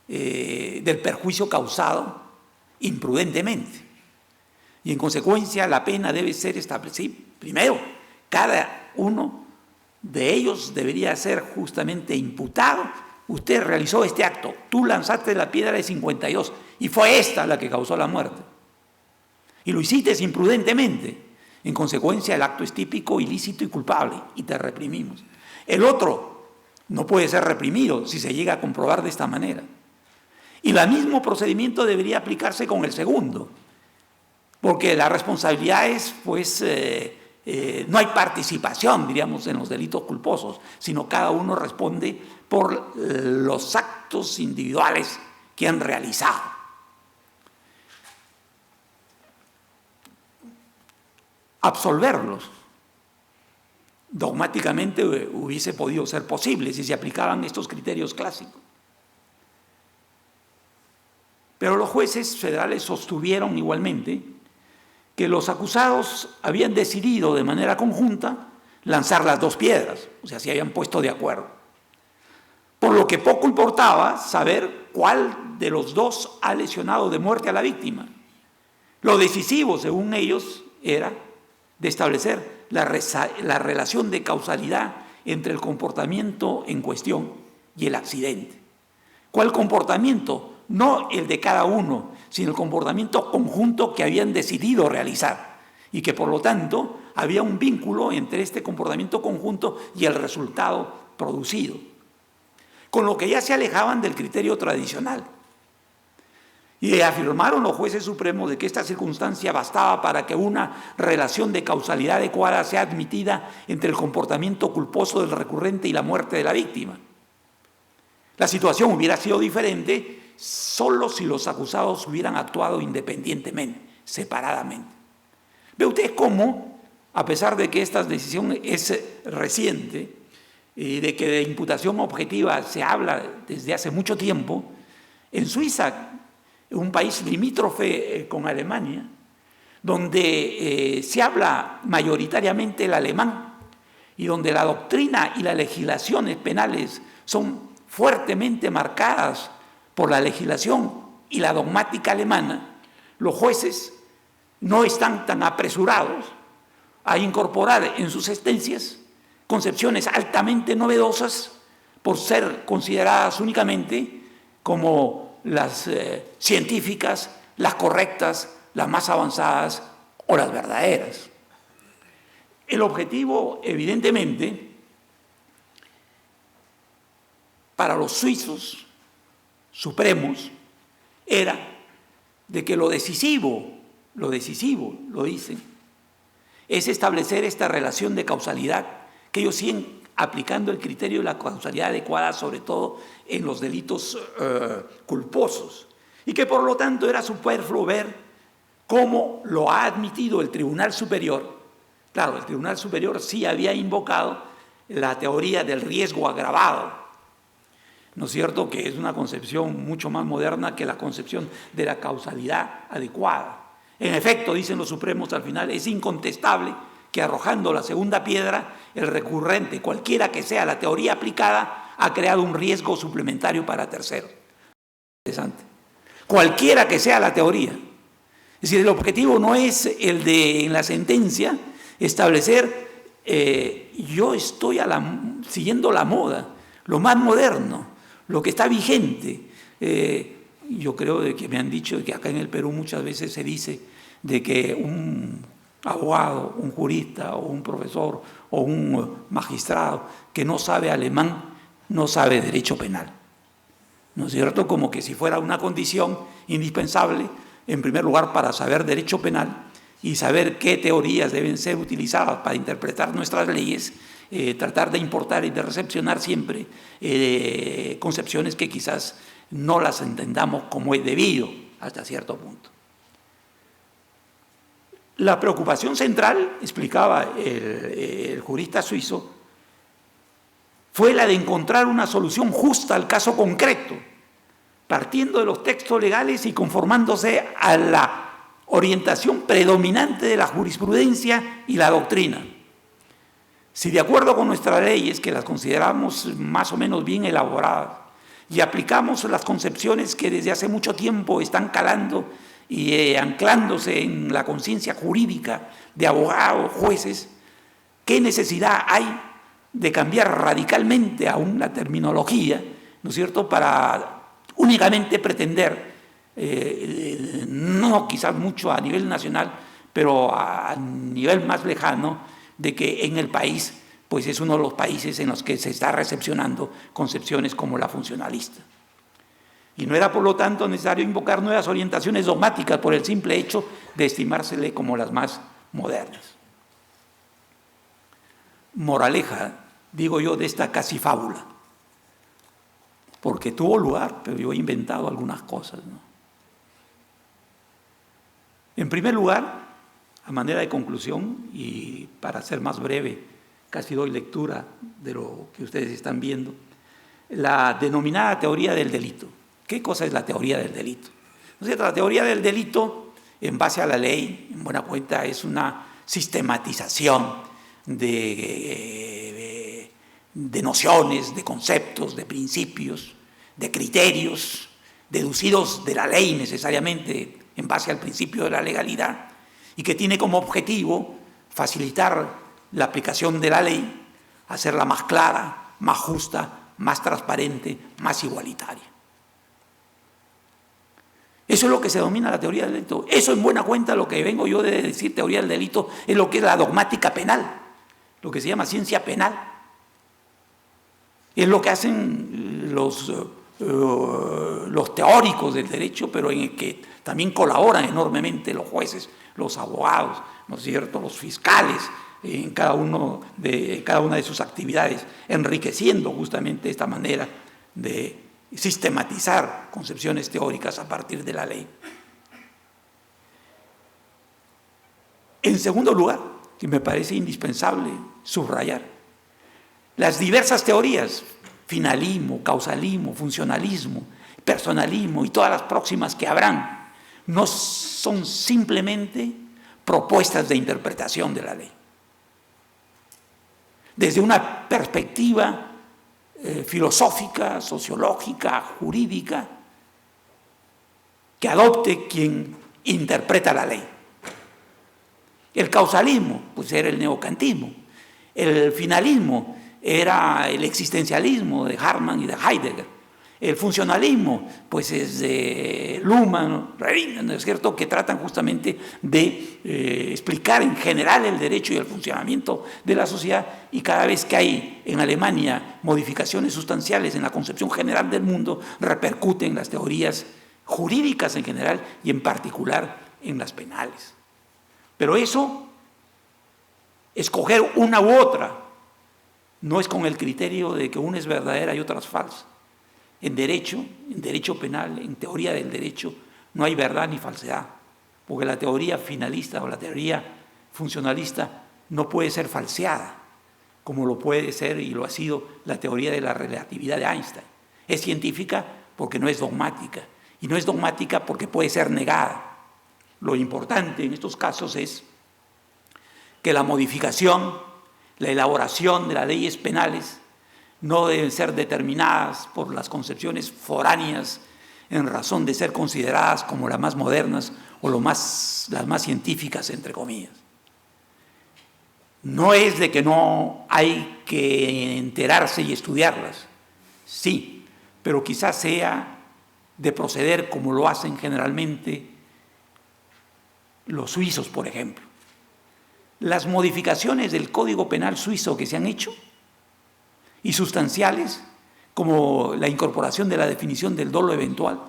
del perjuicio causado imprudentemente. Y en consecuencia la pena debe ser establecida. Primero, cada uno de ellos debería ser justamente imputado. Usted realizó este acto, tú lanzaste la piedra de 52 y fue esta la que causó la muerte. Y lo hiciste imprudentemente. En consecuencia, el acto es típico, ilícito y culpable y te reprimimos. El otro no puede ser reprimido si se llega a comprobar de esta manera. Y el mismo procedimiento debería aplicarse con el segundo, porque la responsabilidad es, no hay participación, diríamos, en los delitos culposos, sino cada uno responde por los actos individuales que han realizado. Absolverlos dogmáticamente hubiese podido ser posible si se aplicaban estos criterios clásicos. Pero los jueces federales sostuvieron igualmente que los acusados habían decidido de manera conjunta lanzar las dos piedras, o sea, se habían puesto de acuerdo. Por lo que poco importaba saber cuál de los dos ha lesionado de muerte a la víctima. Lo decisivo, según ellos, era de establecer la relación de causalidad entre el comportamiento en cuestión y el accidente. ¿Cuál comportamiento? No el de cada uno, sino el comportamiento conjunto que habían decidido realizar y que por lo tanto había un vínculo entre este comportamiento conjunto y el resultado producido, con lo que ya se alejaban del criterio tradicional. Y afirmaron los jueces supremos de que esta circunstancia bastaba para que una relación de causalidad adecuada sea admitida entre el comportamiento culposo del recurrente y la muerte de la víctima. La situación hubiera sido diferente solo si los acusados hubieran actuado independientemente, separadamente. Ve usted cómo, a pesar de que esta decisión es reciente y de que de imputación objetiva se habla desde hace mucho tiempo, en Suiza, un país limítrofe con Alemania, donde se habla mayoritariamente el alemán y donde la doctrina y las legislaciones penales son fuertemente marcadas por la legislación y la dogmática alemana, los jueces no están tan apresurados a incorporar en sus sentencias concepciones altamente novedosas por ser consideradas únicamente como las científicas, las correctas, las más avanzadas o las verdaderas. El objetivo, evidentemente, para los suizos supremos era de que lo decisivo, lo dicen, es establecer esta relación de causalidad, que ellos siguen aplicando el criterio de la causalidad adecuada, sobre todo en los delitos culposos, y que por lo tanto era superfluo ver cómo lo ha admitido el Tribunal Superior. Claro, el Tribunal Superior sí había invocado la teoría del riesgo agravado, ¿no es cierto?, que es una concepción mucho más moderna que la concepción de la causalidad adecuada. En efecto, dicen los supremos al final, es incontestable que arrojando la segunda piedra, el recurrente, cualquiera que sea la teoría aplicada, ha creado un riesgo suplementario para terceros. Interesante. Cualquiera que sea la teoría. Es decir, el objetivo no es el de en la sentencia establecer yo estoy siguiendo la moda, lo más moderno, lo que está vigente. Yo creo de que me han dicho que acá en el Perú muchas veces se dice de que un abogado, un jurista o un profesor o un magistrado que no sabe alemán no sabe derecho penal. ¿No es cierto? Como que si fuera una condición indispensable, en primer lugar, para saber derecho penal y saber qué teorías deben ser utilizadas para interpretar nuestras leyes, tratar de importar y de recepcionar siempre concepciones que quizás no las entendamos como es debido hasta cierto punto. La preocupación central, explicaba el jurista suizo, fue la de encontrar una solución justa al caso concreto, partiendo de los textos legales y conformándose a la orientación predominante de la jurisprudencia y la doctrina. Si de acuerdo con nuestras leyes, que las consideramos más o menos bien elaboradas, y aplicamos las concepciones que desde hace mucho tiempo están calando y anclándose en la conciencia jurídica de abogados, jueces, ¿qué necesidad hay de cambiar radicalmente aún la terminología, ¿no es cierto?, para únicamente pretender, no quizás mucho a nivel nacional, pero a nivel más lejano, de que en el país pues es uno de los países en los que se está recepcionando concepciones como la funcionalista. Y no era, por lo tanto, necesario invocar nuevas orientaciones dogmáticas por el simple hecho de estimársele como las más modernas. Moraleja, digo yo, de esta casi fábula, porque tuvo lugar, pero yo he inventado algunas cosas, ¿no? En primer lugar, a manera de conclusión, y para ser más breve, casi doy lectura de lo que ustedes están viendo, la denominada teoría del delito. ¿Qué cosa es la teoría del delito? ¿No es cierto? La teoría del delito, en base a la ley, en buena cuenta, es una sistematización de nociones, de conceptos, de principios, de criterios, deducidos de la ley necesariamente en base al principio de la legalidad, y que tiene como objetivo facilitar la aplicación de la ley, hacerla más clara, más justa, más transparente, más igualitaria. Eso es lo que se denomina la teoría del delito. Eso, en buena cuenta, lo que vengo yo de decir teoría del delito, es lo que es la dogmática penal, lo que se llama ciencia penal. Es lo que hacen los teóricos del derecho, pero en el que también colaboran enormemente los jueces, los abogados, ¿no es cierto?, los fiscales, en cada una de sus actividades, enriqueciendo justamente esta manera de sistematizar concepciones teóricas a partir de la ley. En segundo lugar, que me parece indispensable subrayar, las diversas teorías, finalismo, causalismo, funcionalismo, personalismo y todas las próximas que habrán, no son simplemente propuestas de interpretación de la ley. Desde una perspectiva filosófica, sociológica, jurídica, que adopte quien interpreta la ley. El causalismo, pues era el neocantismo. El finalismo era el existencialismo de Hartmann y de Heidegger. El funcionalismo, pues es de Luhmann, ¿no es cierto?, que tratan justamente de explicar en general el derecho y el funcionamiento de la sociedad, y cada vez que hay en Alemania modificaciones sustanciales en la concepción general del mundo, repercuten en las teorías jurídicas en general y en particular en las penales. Pero eso, escoger una u otra, no es con el criterio de que una es verdadera y otra es falsa. En derecho penal, en teoría del derecho, no hay verdad ni falsedad, porque la teoría finalista o la teoría funcionalista no puede ser falseada, como lo puede ser y lo ha sido la teoría de la relatividad de Einstein. Es científica porque no es dogmática, y no es dogmática porque puede ser negada. Lo importante en estos casos es que la modificación, la elaboración de las leyes penales no deben ser determinadas por las concepciones foráneas en razón de ser consideradas como las más modernas o las más científicas, entre comillas. No es de que no hay que enterarse y estudiarlas, sí, pero quizás sea de proceder como lo hacen generalmente los suizos, por ejemplo. Las modificaciones del Código Penal suizo que se han hecho, y sustanciales, como la incorporación de la definición del dolo eventual,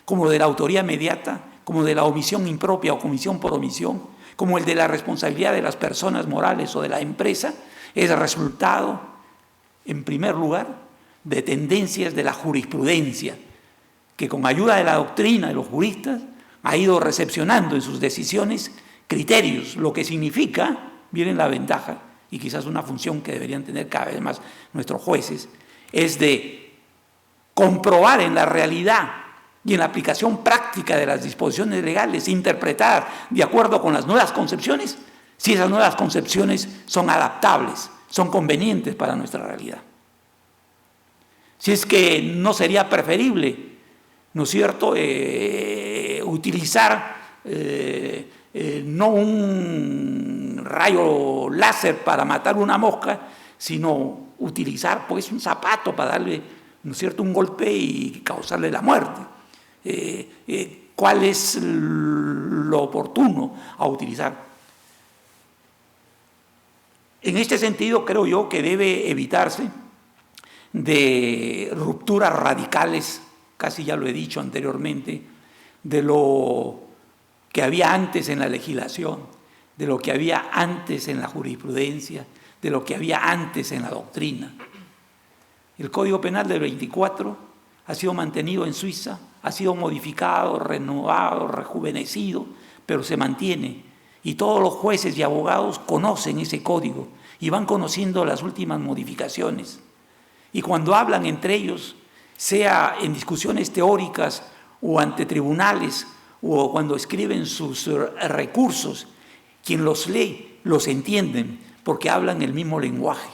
como de la autoría inmediata, como de la omisión impropia o comisión por omisión, como el de la responsabilidad de las personas morales o de la empresa, es resultado, en primer lugar, de tendencias de la jurisprudencia, que con ayuda de la doctrina de los juristas ha ido recepcionando en sus decisiones criterios, lo que significa, miren la ventaja, y quizás una función que deberían tener cada vez más nuestros jueces, es de comprobar en la realidad y en la aplicación práctica de las disposiciones legales, interpretar de acuerdo con las nuevas concepciones, si esas nuevas concepciones son adaptables, son convenientes para nuestra realidad. Si es que no sería preferible, ¿no es cierto?, utilizar no un rayo láser para matar una mosca, sino utilizar pues un zapato para darle, ¿no es cierto?, un golpe y causarle la muerte. ¿Cuál es lo oportuno a utilizar? En este sentido, creo yo que debe evitarse de rupturas radicales, casi ya lo he dicho anteriormente, de lo que había antes en la legislación, de lo que había antes en la jurisprudencia, de lo que había antes en la doctrina. El Código Penal del 24 ha sido mantenido en Suiza, ha sido modificado, renovado, rejuvenecido, pero se mantiene. Y todos los jueces y abogados conocen ese código y van conociendo las últimas modificaciones. Y cuando hablan entre ellos, sea en discusiones teóricas o ante tribunales, o cuando escriben sus recursos, quien los lee los entienden porque hablan el mismo lenguaje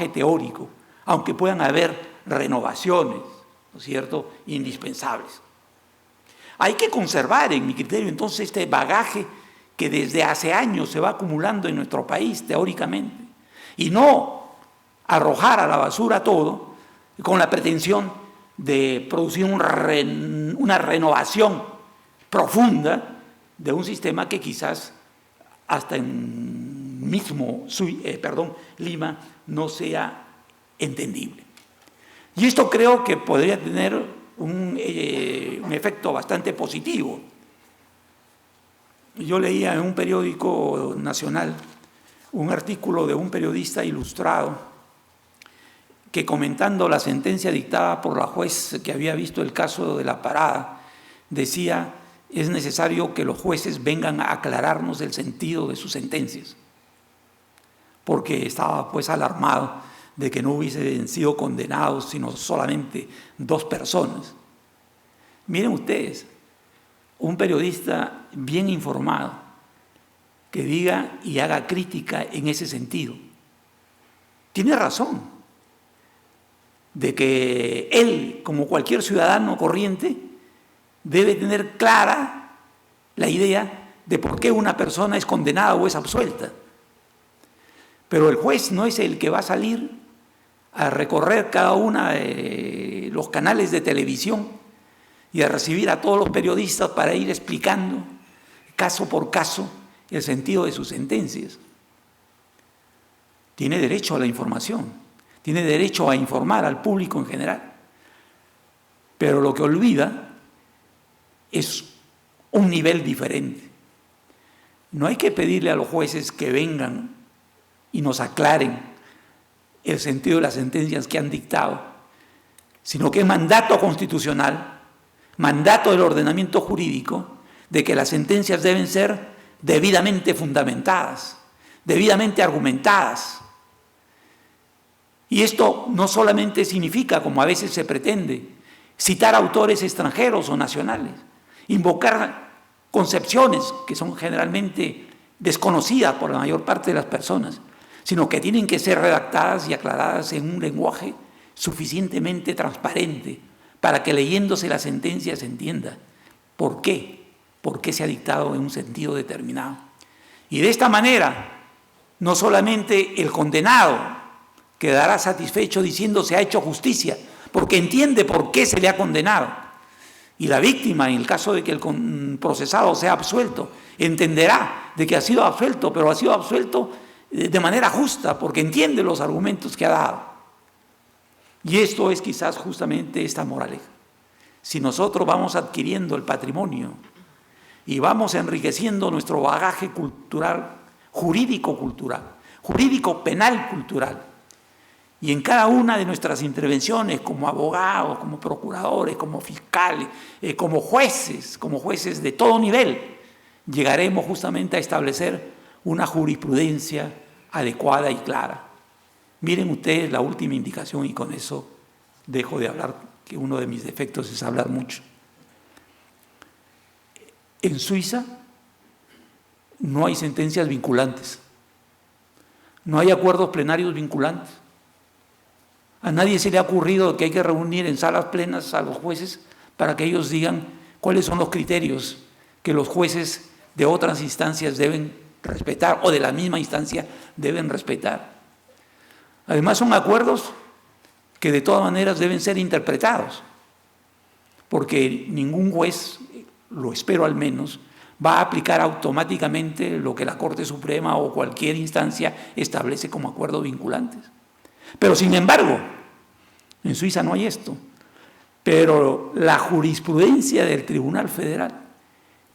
teórico, aunque puedan haber renovaciones, ¿no es cierto?, indispensables. Hay que conservar, en mi criterio, entonces, este bagaje que desde hace años se va acumulando en nuestro país, teóricamente, y no arrojar a la basura todo con la pretensión de producir una renovación profunda de un sistema que quizás hasta en mismo Lima no sea entendible. Y esto creo que podría tener un efecto bastante positivo. Yo leía en un periódico nacional un artículo de un periodista ilustrado que, comentando la sentencia dictada por la juez que había visto el caso de La Parada, decía: es necesario que los jueces vengan a aclararnos el sentido de sus sentencias, porque estaba pues alarmado de que no hubiesen sido condenados sino solamente 2 personas. Miren ustedes, un periodista bien informado que diga y haga crítica en ese sentido, tiene razón de que él, como cualquier ciudadano corriente, debe tener clara la idea de por qué una persona es condenada o es absuelta. Pero el juez no es el que va a salir a recorrer cada uno de los canales de televisión y a recibir a todos los periodistas para ir explicando caso por caso el sentido de sus sentencias. Tiene derecho a la información, tiene derecho a informar al público en general, pero lo que olvida es un nivel diferente. No hay que pedirle a los jueces que vengan y nos aclaren el sentido de las sentencias que han dictado, sino que es mandato constitucional, mandato del ordenamiento jurídico, de que las sentencias deben ser debidamente fundamentadas, debidamente argumentadas. Y esto no solamente significa, como a veces se pretende, citar autores extranjeros o nacionales, invocar concepciones que son generalmente desconocidas por la mayor parte de las personas, sino que tienen que ser redactadas y aclaradas en un lenguaje suficientemente transparente para que leyéndose la sentencia se entienda por qué se ha dictado en un sentido determinado. Y de esta manera, no solamente el condenado quedará satisfecho diciendo se ha hecho justicia, porque entiende por qué se le ha condenado. Y la víctima, en el caso de que el procesado sea absuelto, entenderá de que ha sido absuelto, pero ha sido absuelto de manera justa, porque entiende los argumentos que ha dado. Y esto es quizás justamente esta moraleja. Si nosotros vamos adquiriendo el patrimonio y vamos enriqueciendo nuestro bagaje cultural, jurídico-cultural, jurídico-penal-cultural, y en cada una de nuestras intervenciones como abogados, como procuradores, como fiscales, como jueces de todo nivel, llegaremos justamente a establecer una jurisprudencia adecuada y clara. Miren ustedes la última indicación y con eso dejo de hablar, que uno de mis defectos es hablar mucho. En Suiza no hay sentencias vinculantes, no hay acuerdos plenarios vinculantes. A nadie se le ha ocurrido que hay que reunir en salas plenas a los jueces para que ellos digan cuáles son los criterios que los jueces de otras instancias deben respetar o de la misma instancia deben respetar. Además son acuerdos que de todas maneras deben ser interpretados, porque ningún juez, lo espero al menos, va a aplicar automáticamente lo que la Corte Suprema o cualquier instancia establece como acuerdos vinculantes. Pero sin embargo, en Suiza no hay esto, pero la jurisprudencia del Tribunal Federal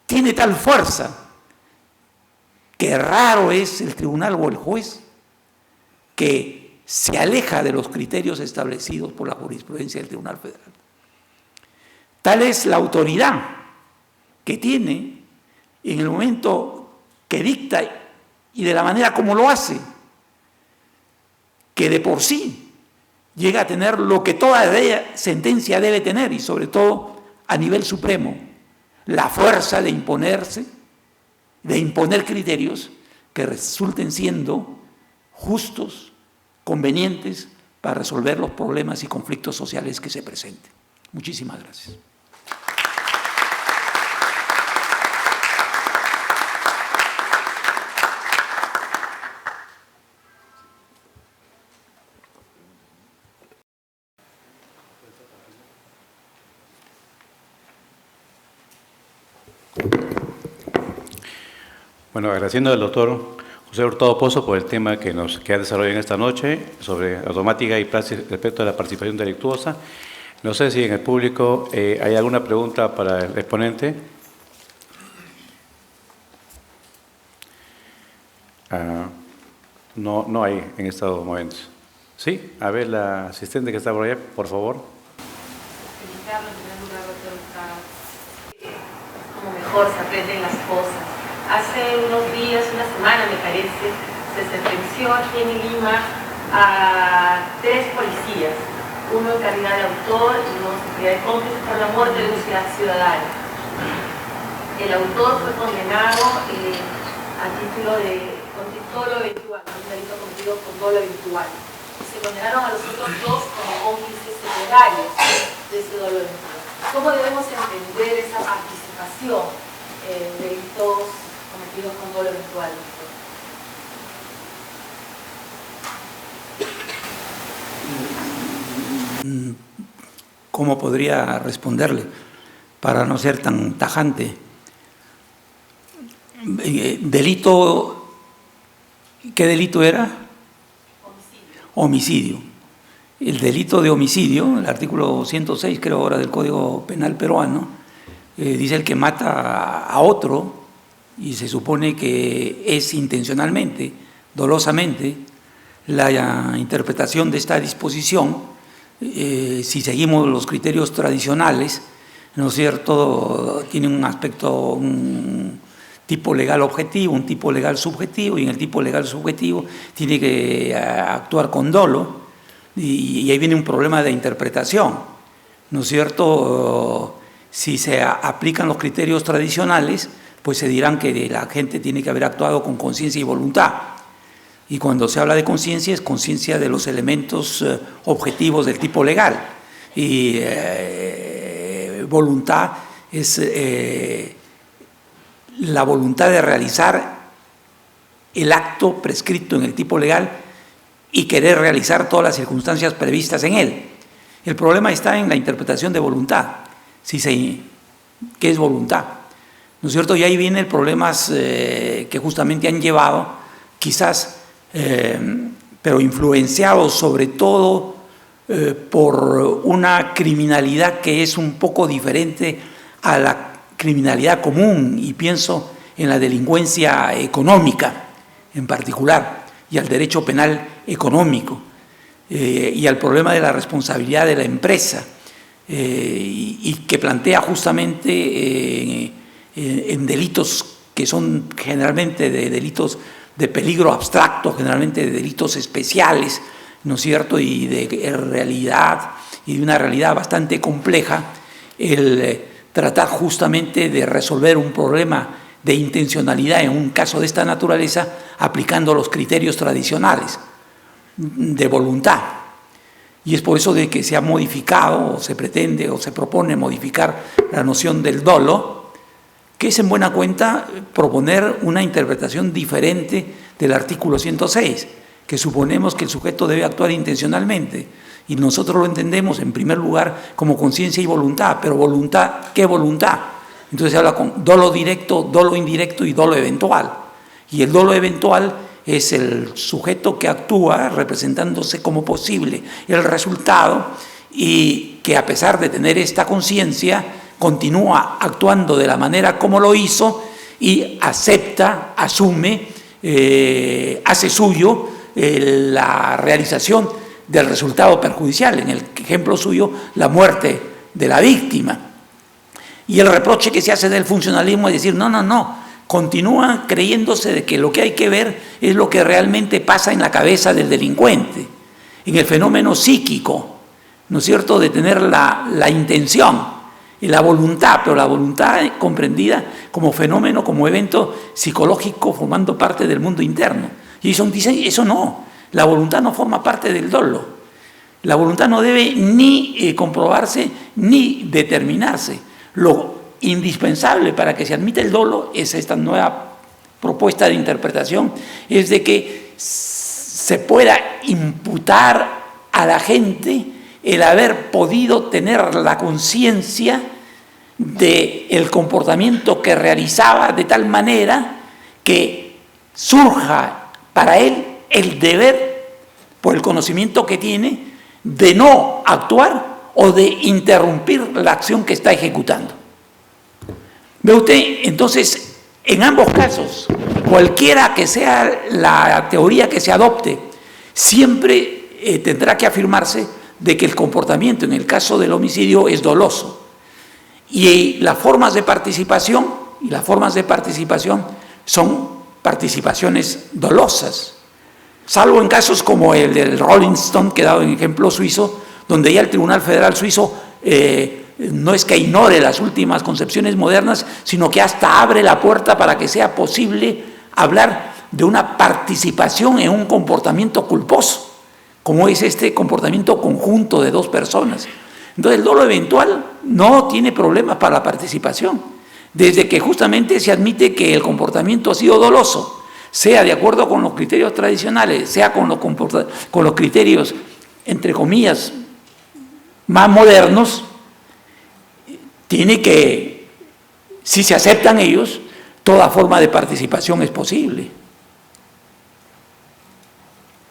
tiene tal fuerza que raro es el tribunal o el juez que se aleja de los criterios establecidos por la jurisprudencia del Tribunal Federal. Tal es la autoridad que tiene en el momento que dicta y de la manera como lo hace, que de por sí llega a tener lo que toda sentencia debe tener, y sobre todo a nivel supremo, la fuerza de imponerse, de imponer criterios que resulten siendo justos, convenientes para resolver los problemas y conflictos sociales que se presenten. Muchísimas gracias. Bueno, agradeciendo al doctor José Hurtado Pozo por el tema que ha desarrollado en esta noche sobre automática y praxis respecto a la participación delictuosa. No sé si en el público hay alguna pregunta para el exponente. No hay en estos momentos. ¿Sí? A ver, la asistente que está por allá, por favor. Felicitarlo en primer lugar, doctor Hurtado. Como mejor se aprenden las cosas. Hace unos días, una semana me parece, se sentenció aquí en Lima a 3 policías, uno en calidad de autor y uno en calidad de cómplice por la muerte de un ciudadano. El autor fue condenado a título de dolo eventual, un delito cometido con dolo eventual. Se condenaron a los otros 2 como cómplices secundarios de ese dolo eventual. ¿Cómo debemos entender esa participación en delitos cometidos con dolo eventual? ¿Cómo podría responderle para no ser tan tajante? Delito, ¿qué delito era? Homicidio. El delito de homicidio, el artículo 106, creo ahora, del Código Penal peruano, dice el que mata a otro, y se supone que es intencionalmente, dolosamente. La interpretación de esta disposición, si seguimos los criterios tradicionales, ¿no es cierto?, tiene un aspecto, un tipo legal objetivo, un tipo legal subjetivo, y en el tipo legal subjetivo tiene que actuar con dolo, y ahí viene un problema de interpretación, ¿no es cierto? Si se aplican los criterios tradicionales, pues se dirán que la gente tiene que haber actuado con conciencia y voluntad. Y cuando se habla de conciencia, es conciencia de los elementos objetivos del tipo legal. Y voluntad es la voluntad de realizar el acto prescrito en el tipo legal y querer realizar todas las circunstancias previstas en él. El problema está en la interpretación de voluntad. ¿Qué es voluntad? ¿No es cierto? Y ahí vienen problemas que justamente han llevado, quizás, pero influenciados sobre todo por una criminalidad que es un poco diferente a la criminalidad común, y pienso en la delincuencia económica en particular, y al derecho penal económico, y al problema de la responsabilidad de la empresa, y que plantea justamente en delitos que son generalmente de delitos de peligro abstracto, generalmente de delitos especiales, ¿no es cierto?, y de realidad, y de una realidad bastante compleja, el tratar justamente de resolver un problema de intencionalidad en un caso de esta naturaleza aplicando los criterios tradicionales de voluntad. Y es por eso de que se ha modificado, o se pretende, o se propone modificar la noción del dolo, que es en buena cuenta proponer una interpretación diferente del artículo 106, que suponemos que el sujeto debe actuar intencionalmente, y nosotros lo entendemos en primer lugar como conciencia y voluntad. Pero voluntad, ¿qué voluntad? Entonces se habla con dolo directo, dolo indirecto y dolo eventual. Y el dolo eventual es el sujeto que actúa representándose como posible el resultado, y que a pesar de tener esta conciencia continúa actuando de la manera como lo hizo, y acepta, asume, hace suyo la realización del resultado perjudicial, en el ejemplo suyo, la muerte de la víctima. Y el reproche que se hace del funcionalismo es decir, no, continúa creyéndose de que lo que hay que ver es lo que realmente pasa en la cabeza del delincuente, en el fenómeno psíquico, ¿no es cierto?, de tener la intención y la voluntad, pero la voluntad comprendida como fenómeno, como evento psicológico formando parte del mundo interno. Y ellos dicen, eso no. La voluntad no forma parte del dolo. La voluntad no debe ni comprobarse ni determinarse. Lo indispensable para que se admita el dolo es esta nueva propuesta de interpretación, es de que se pueda imputar a la gente el haber podido tener la conciencia del comportamiento que realizaba, de tal manera que surja para él el deber, por el conocimiento que tiene, de no actuar o de interrumpir la acción que está ejecutando. ¿Ve usted? Entonces, en ambos casos, cualquiera que sea la teoría que se adopte, siempre tendrá que afirmarse de que el comportamiento en el caso del homicidio es doloso. Y las formas de participación son participaciones dolosas. Salvo en casos como el del Rolling Stone, que he dado en ejemplo suizo, donde ya el Tribunal Federal suizo no es que ignore las últimas concepciones modernas, sino que hasta abre la puerta para que sea posible hablar de una participación en un comportamiento culposo, como es este comportamiento conjunto de dos personas. Entonces el dolo eventual no tiene problemas para la participación, desde que justamente se admite que el comportamiento ha sido doloso, sea de acuerdo con los criterios tradicionales, sea con los criterios, entre comillas, más modernos. Tiene que, si se aceptan ellos, toda forma de participación es posible.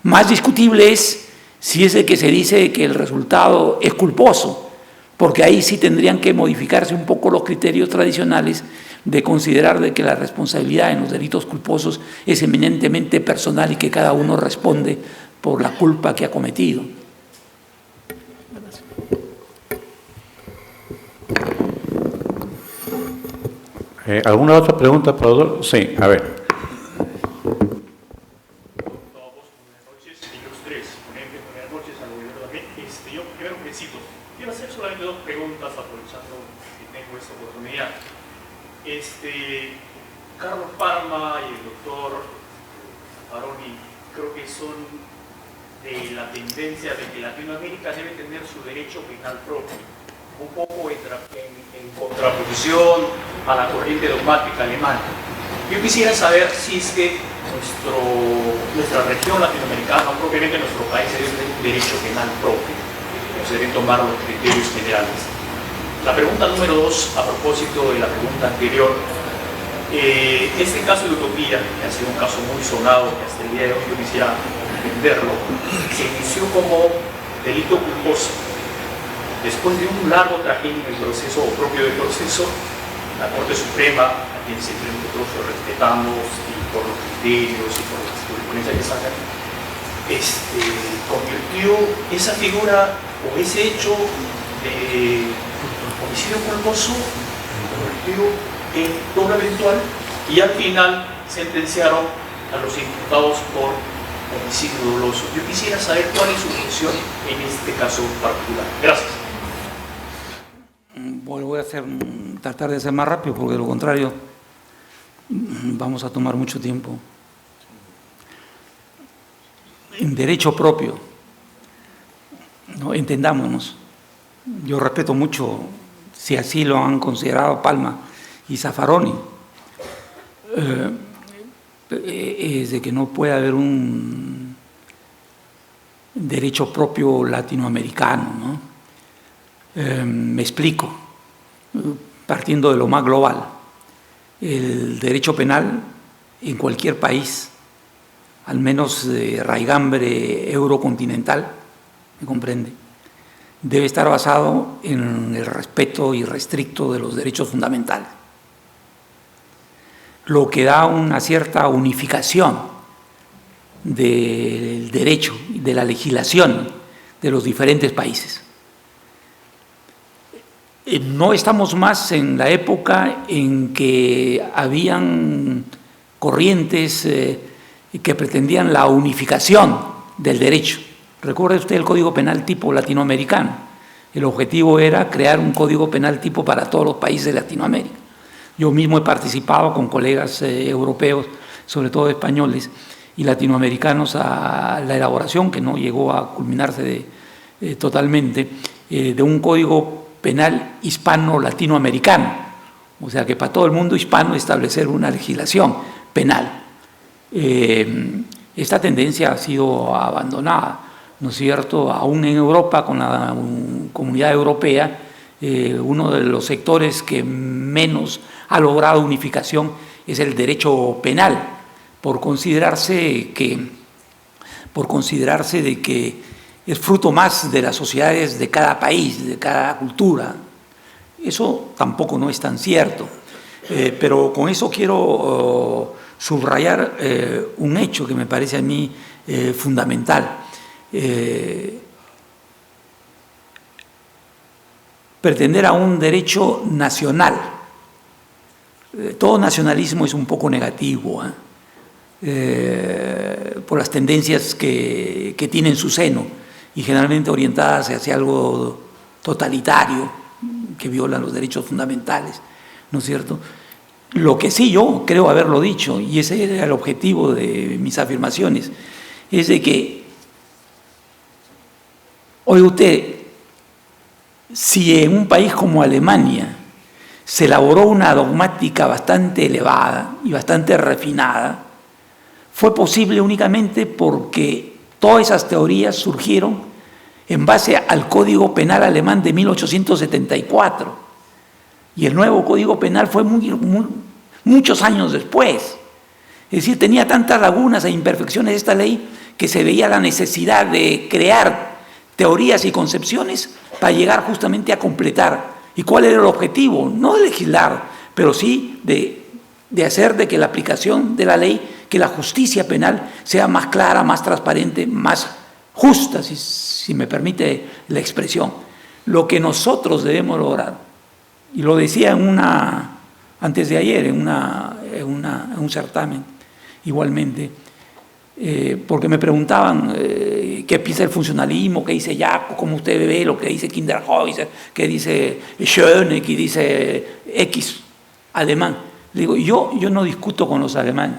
Más discutible es si es el que se dice que el resultado es culposo, porque ahí sí tendrían que modificarse un poco los criterios tradicionales de considerar de que la responsabilidad en los delitos culposos es eminentemente personal y que cada uno responde por la culpa que ha cometido. ¿Alguna otra pregunta, profesor? Sí, a ver. Yo primero felicito. Quiero hacer solamente dos preguntas aprovechando que tengo esta oportunidad. Carlos Parma y el doctor Aroni creo que son de la tendencia de que Latinoamérica debe tener su derecho penal propio, un poco en contraposición a la corriente dogmática alemana. Yo quisiera saber si es que nuestra región latinoamericana, o propiamente nuestro país, debe tener un derecho penal propio, o se deben tomar los criterios generales. La pregunta número 2, a propósito de la pregunta anterior, este caso de Utopía, que ha sido un caso muy sonado, que hasta el día de hoy yo quisiera entenderlo, se inició como delito culposo. Después de un largo trajín en el proceso propio del proceso, la Corte Suprema, a quien siempre nosotros respetamos y por los criterios y por la jurisprudencia que sacan, convirtió esa figura o ese hecho de homicidio culposo, convirtió en doble eventual, y al final sentenciaron a los imputados por homicidio doloso. Yo quisiera saber cuál es su posición en este caso particular. Gracias. Voy a tratar de hacer más rápido, porque de lo contrario vamos a tomar mucho tiempo. En derecho propio, ¿no? Entendámonos. Yo respeto mucho, si así lo han considerado Palma y Zaffaroni, es de que no puede haber un derecho propio latinoamericano, ¿no? Me explico, partiendo de lo más global. El derecho penal en cualquier país, al menos de raigambre eurocontinental, ¿me comprende?, debe estar basado en el respeto irrestricto de los derechos fundamentales, lo que da una cierta unificación del derecho y de la legislación de los diferentes países. No estamos más en la época en que habían corrientes que pretendían la unificación del derecho. Recuerde usted el Código Penal tipo latinoamericano. El objetivo era crear un Código Penal tipo para todos los países de Latinoamérica. Yo mismo he participado con colegas europeos, sobre todo españoles y latinoamericanos, a la elaboración, que no llegó a culminarse totalmente, de un Código Penal hispano-latinoamericano. O sea, que para todo el mundo hispano establecer una legislación penal. Esta tendencia ha sido abandonada, ¿no es cierto? Aún en Europa, con la Comunidad Europea, uno de los sectores que menos ha logrado unificación es el derecho penal, por considerarse de que es fruto más de las sociedades de cada país, de cada cultura. Eso tampoco no es tan cierto, pero con eso quiero subrayar un hecho que me parece a mí fundamental. Pretender a un derecho nacional. Todo nacionalismo es un poco negativo, por las tendencias que tiene en su seno y generalmente orientadas hacia algo totalitario que viola los derechos fundamentales, ¿no es cierto? Lo que sí yo creo haberlo dicho, y ese era el objetivo de mis afirmaciones, es de que, oiga usted, si en un país como Alemania se elaboró una dogmática bastante elevada y bastante refinada, fue posible únicamente porque todas esas teorías surgieron en base al Código Penal alemán de 1874. Y el nuevo Código Penal fue muchos años después. Es decir, tenía tantas lagunas e imperfecciones esta ley que se veía la necesidad de crear teorías y concepciones para llegar justamente a completar. ¿Y cuál era el objetivo? No de legislar, pero sí de hacer de que la aplicación de la ley, que la justicia penal sea más clara, más transparente, más justa, si me permite la expresión. Lo que nosotros debemos lograr, y lo decía antes de ayer en un certamen, igualmente, porque me preguntaban qué piensa el funcionalismo, qué dice Jaco, cómo usted ve lo que dice Kinderhäuser, qué dice Schöne, qué dice X alemán. Le digo, yo no discuto con los alemanes.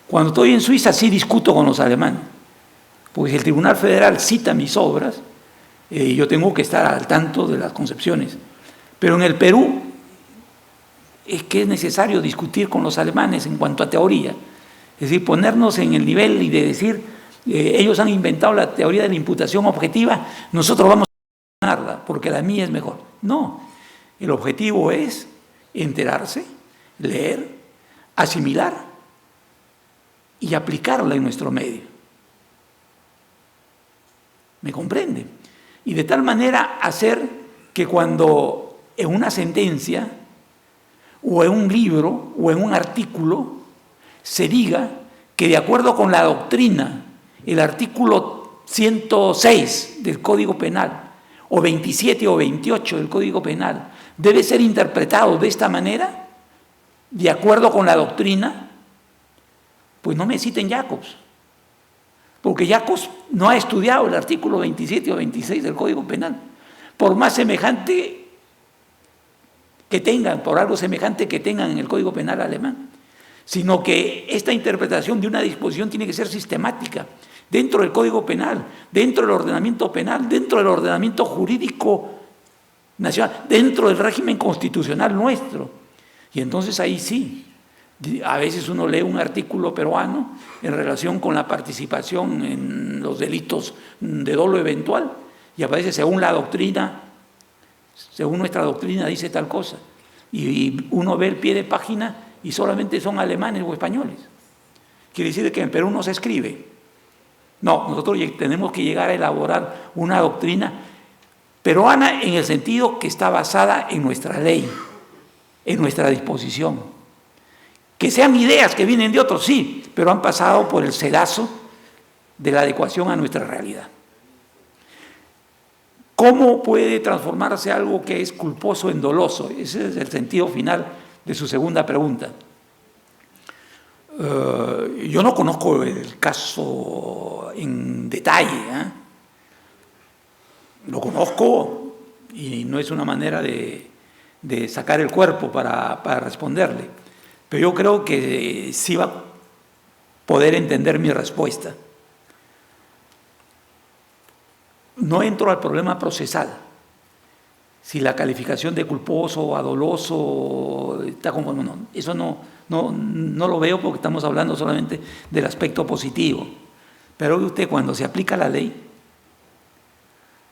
Cuando estoy en Suiza sí discuto con los alemanes. Porque si el Tribunal Federal cita mis obras, yo tengo que estar al tanto de las concepciones. Pero en el Perú es que es necesario discutir con los alemanes en cuanto a teoría. Es decir, ponernos en el nivel y de decir, ellos han inventado la teoría de la imputación objetiva, nosotros vamos a ganarla porque la mía es mejor. No, el objetivo es enterarse, leer, asimilar y aplicarla en nuestro medio. ¿Me comprende? Y de tal manera hacer que cuando en una sentencia o en un libro o en un artículo se diga que de acuerdo con la doctrina, el artículo 106 del Código Penal o 27 o 28 del Código Penal debe ser interpretado de esta manera, de acuerdo con la doctrina, pues no me citen Jacobs, porque Jacobs no ha estudiado el artículo 27 o 26 del Código Penal, por más semejante que tengan, por algo semejante que tengan en el Código Penal alemán, sino que esta interpretación de una disposición tiene que ser sistemática, dentro del Código Penal, dentro del ordenamiento penal, dentro del ordenamiento jurídico nacional, dentro del régimen constitucional nuestro. Y entonces ahí sí, a veces uno lee un artículo peruano en relación con la participación en los delitos de dolo eventual y aparece según la doctrina, según nuestra doctrina dice tal cosa. Y uno ve el pie de página y solamente son alemanes o españoles. Quiere decir que en Perú no se escribe. No, nosotros tenemos que llegar a elaborar una doctrina peruana en el sentido que está basada en nuestra ley, en nuestra disposición. Que sean ideas que vienen de otros, sí, pero han pasado por el sedazo de la adecuación a nuestra realidad. ¿Cómo puede transformarse algo que es culposo en doloso? Ese es el sentido final de su segunda pregunta. Yo no conozco el caso en detalle, Lo conozco y no es una manera de sacar el cuerpo para responderle, pero yo creo que sí va a poder entender mi respuesta. No entro al problema procesal, si la calificación de culposo o doloso está como no, eso no lo veo porque estamos hablando solamente del aspecto positivo. Pero usted, cuando se aplica la ley,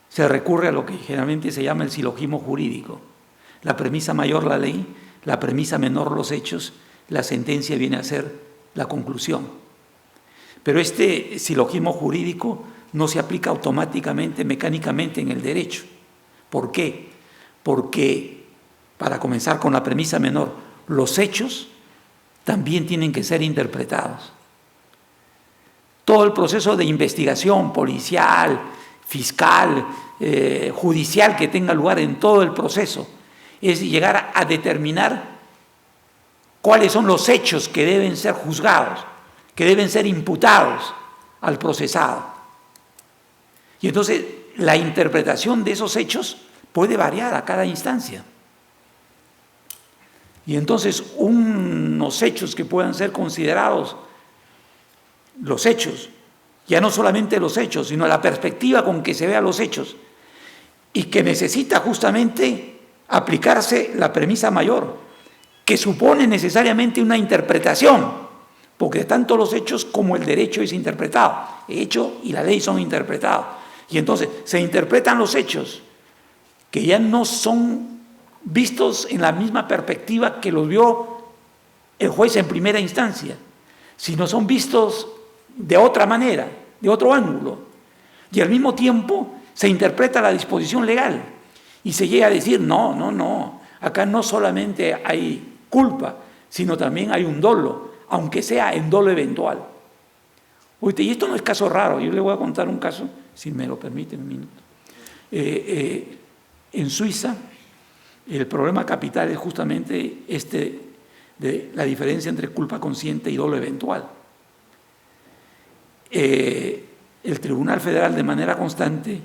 se recurre a lo que generalmente se llama el silogismo jurídico. La premisa mayor la ley, la premisa menor los hechos, la sentencia viene a ser la conclusión. Pero este silogismo jurídico no se aplica automáticamente, mecánicamente en el derecho. ¿Por qué? Porque, para comenzar con la premisa menor, los hechos también tienen que ser interpretados. Todo el proceso de investigación policial, fiscal, judicial que tenga lugar en todo el proceso es llegar a determinar cuáles son los hechos que deben ser juzgados, que deben ser imputados al procesado. Y entonces la interpretación de esos hechos puede variar a cada instancia. Y entonces unos hechos que puedan ser considerados los hechos, ya no solamente los hechos, sino la perspectiva con que se vean los hechos, y que necesita justamente aplicarse la premisa mayor, que supone necesariamente una interpretación, porque tanto los hechos como el derecho es interpretado. El hecho y la ley son interpretados. Y entonces se interpretan los hechos que ya no son vistos en la misma perspectiva que los vio el juez en primera instancia, sino son vistos de otra manera, de otro ángulo. Y al mismo tiempo se interpreta la disposición legal y se llega a decir, no, acá no solamente hay culpa, sino también hay un dolo, aunque sea en dolo eventual. Oye, y esto no es caso raro, yo le voy a contar un caso, si me lo permiten un minuto. En Suiza, el problema capital es justamente de la diferencia entre culpa consciente y dolo eventual. El Tribunal Federal, de manera constante,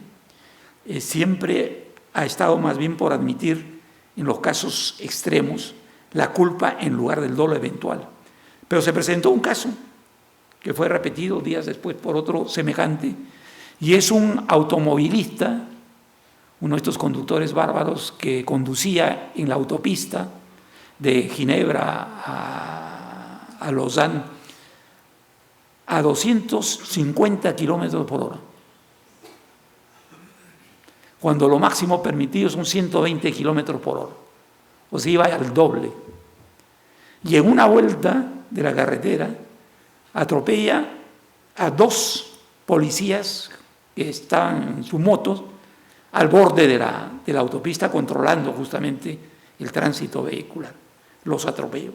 siempre ha estado más bien por admitir, en los casos extremos, la culpa en lugar del dolo eventual. Pero se presentó un caso que fue repetido días después por otro semejante, y es un automovilista, uno de estos conductores bárbaros que conducía en la autopista de Ginebra a Lausanne a 250 kilómetros por hora, cuando lo máximo permitido son 120 kilómetros por hora, o sea, iba al doble. Y en una vuelta de la carretera atropella a 2 policías que estaban en sus motos al borde de la autopista, controlando justamente el tránsito vehicular. Los atropelló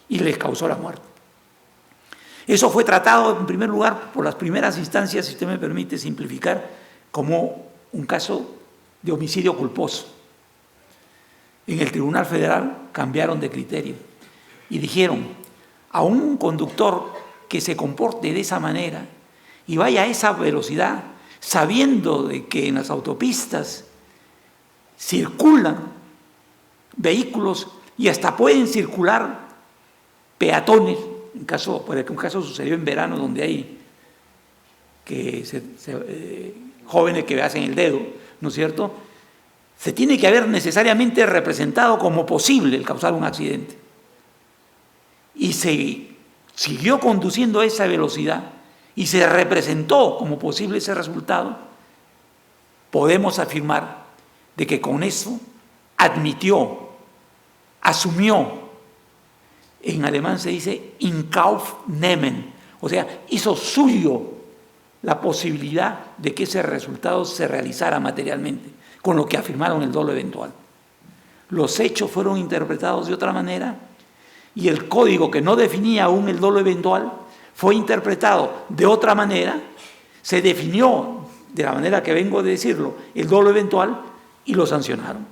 y les causó la muerte. Eso fue tratado en primer lugar por las primeras instancias, si usted me permite simplificar, como un caso de homicidio culposo. En el Tribunal Federal cambiaron de criterio y dijeron: a un conductor que se comporte de esa manera y vaya a esa velocidad, sabiendo de que en las autopistas circulan vehículos y hasta pueden circular peatones, porque un caso sucedió en verano donde hay jóvenes que hacen el dedo, ¿no es cierto? Se tiene que haber necesariamente representado como posible el causar un accidente. Y se siguió conduciendo a esa velocidad y se representó como posible ese resultado. Podemos afirmar de que con eso admitió, asumió, en alemán se dice in Kauf nehmen, o sea, hizo suyo la posibilidad de que ese resultado se realizara materialmente, con lo que afirmaron el dolo eventual. Los hechos fueron interpretados de otra manera y el código, que no definía aún el dolo eventual, fue interpretado de otra manera, se definió de la manera que vengo de decirlo, el dolo eventual, y lo sancionaron.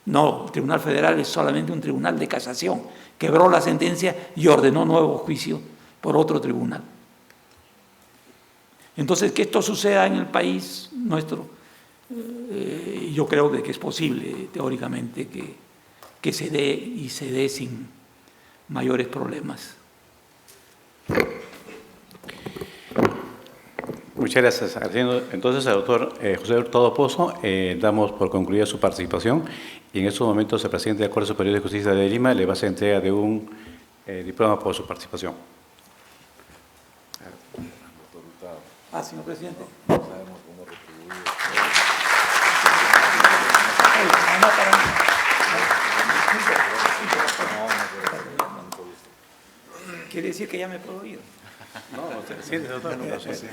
No, el Tribunal Federal es solamente un tribunal de casación, quebró la sentencia y ordenó nuevo juicio por otro tribunal. Entonces, que esto suceda en el país nuestro, yo creo que es posible teóricamente que se dé, y se dé sin mayores problemas. Muchas gracias. Entonces, al doctor José Hurtado Pozo, damos por concluida su participación y en estos momentos el presidente de la Corte Superior de Justicia de Lima le va a hacer entrega de un diploma por su participación. Señor presidente. No sabemos cómo retribuir. Quiere decir que ya me puedo ir. No, siente, doctor. No, sí.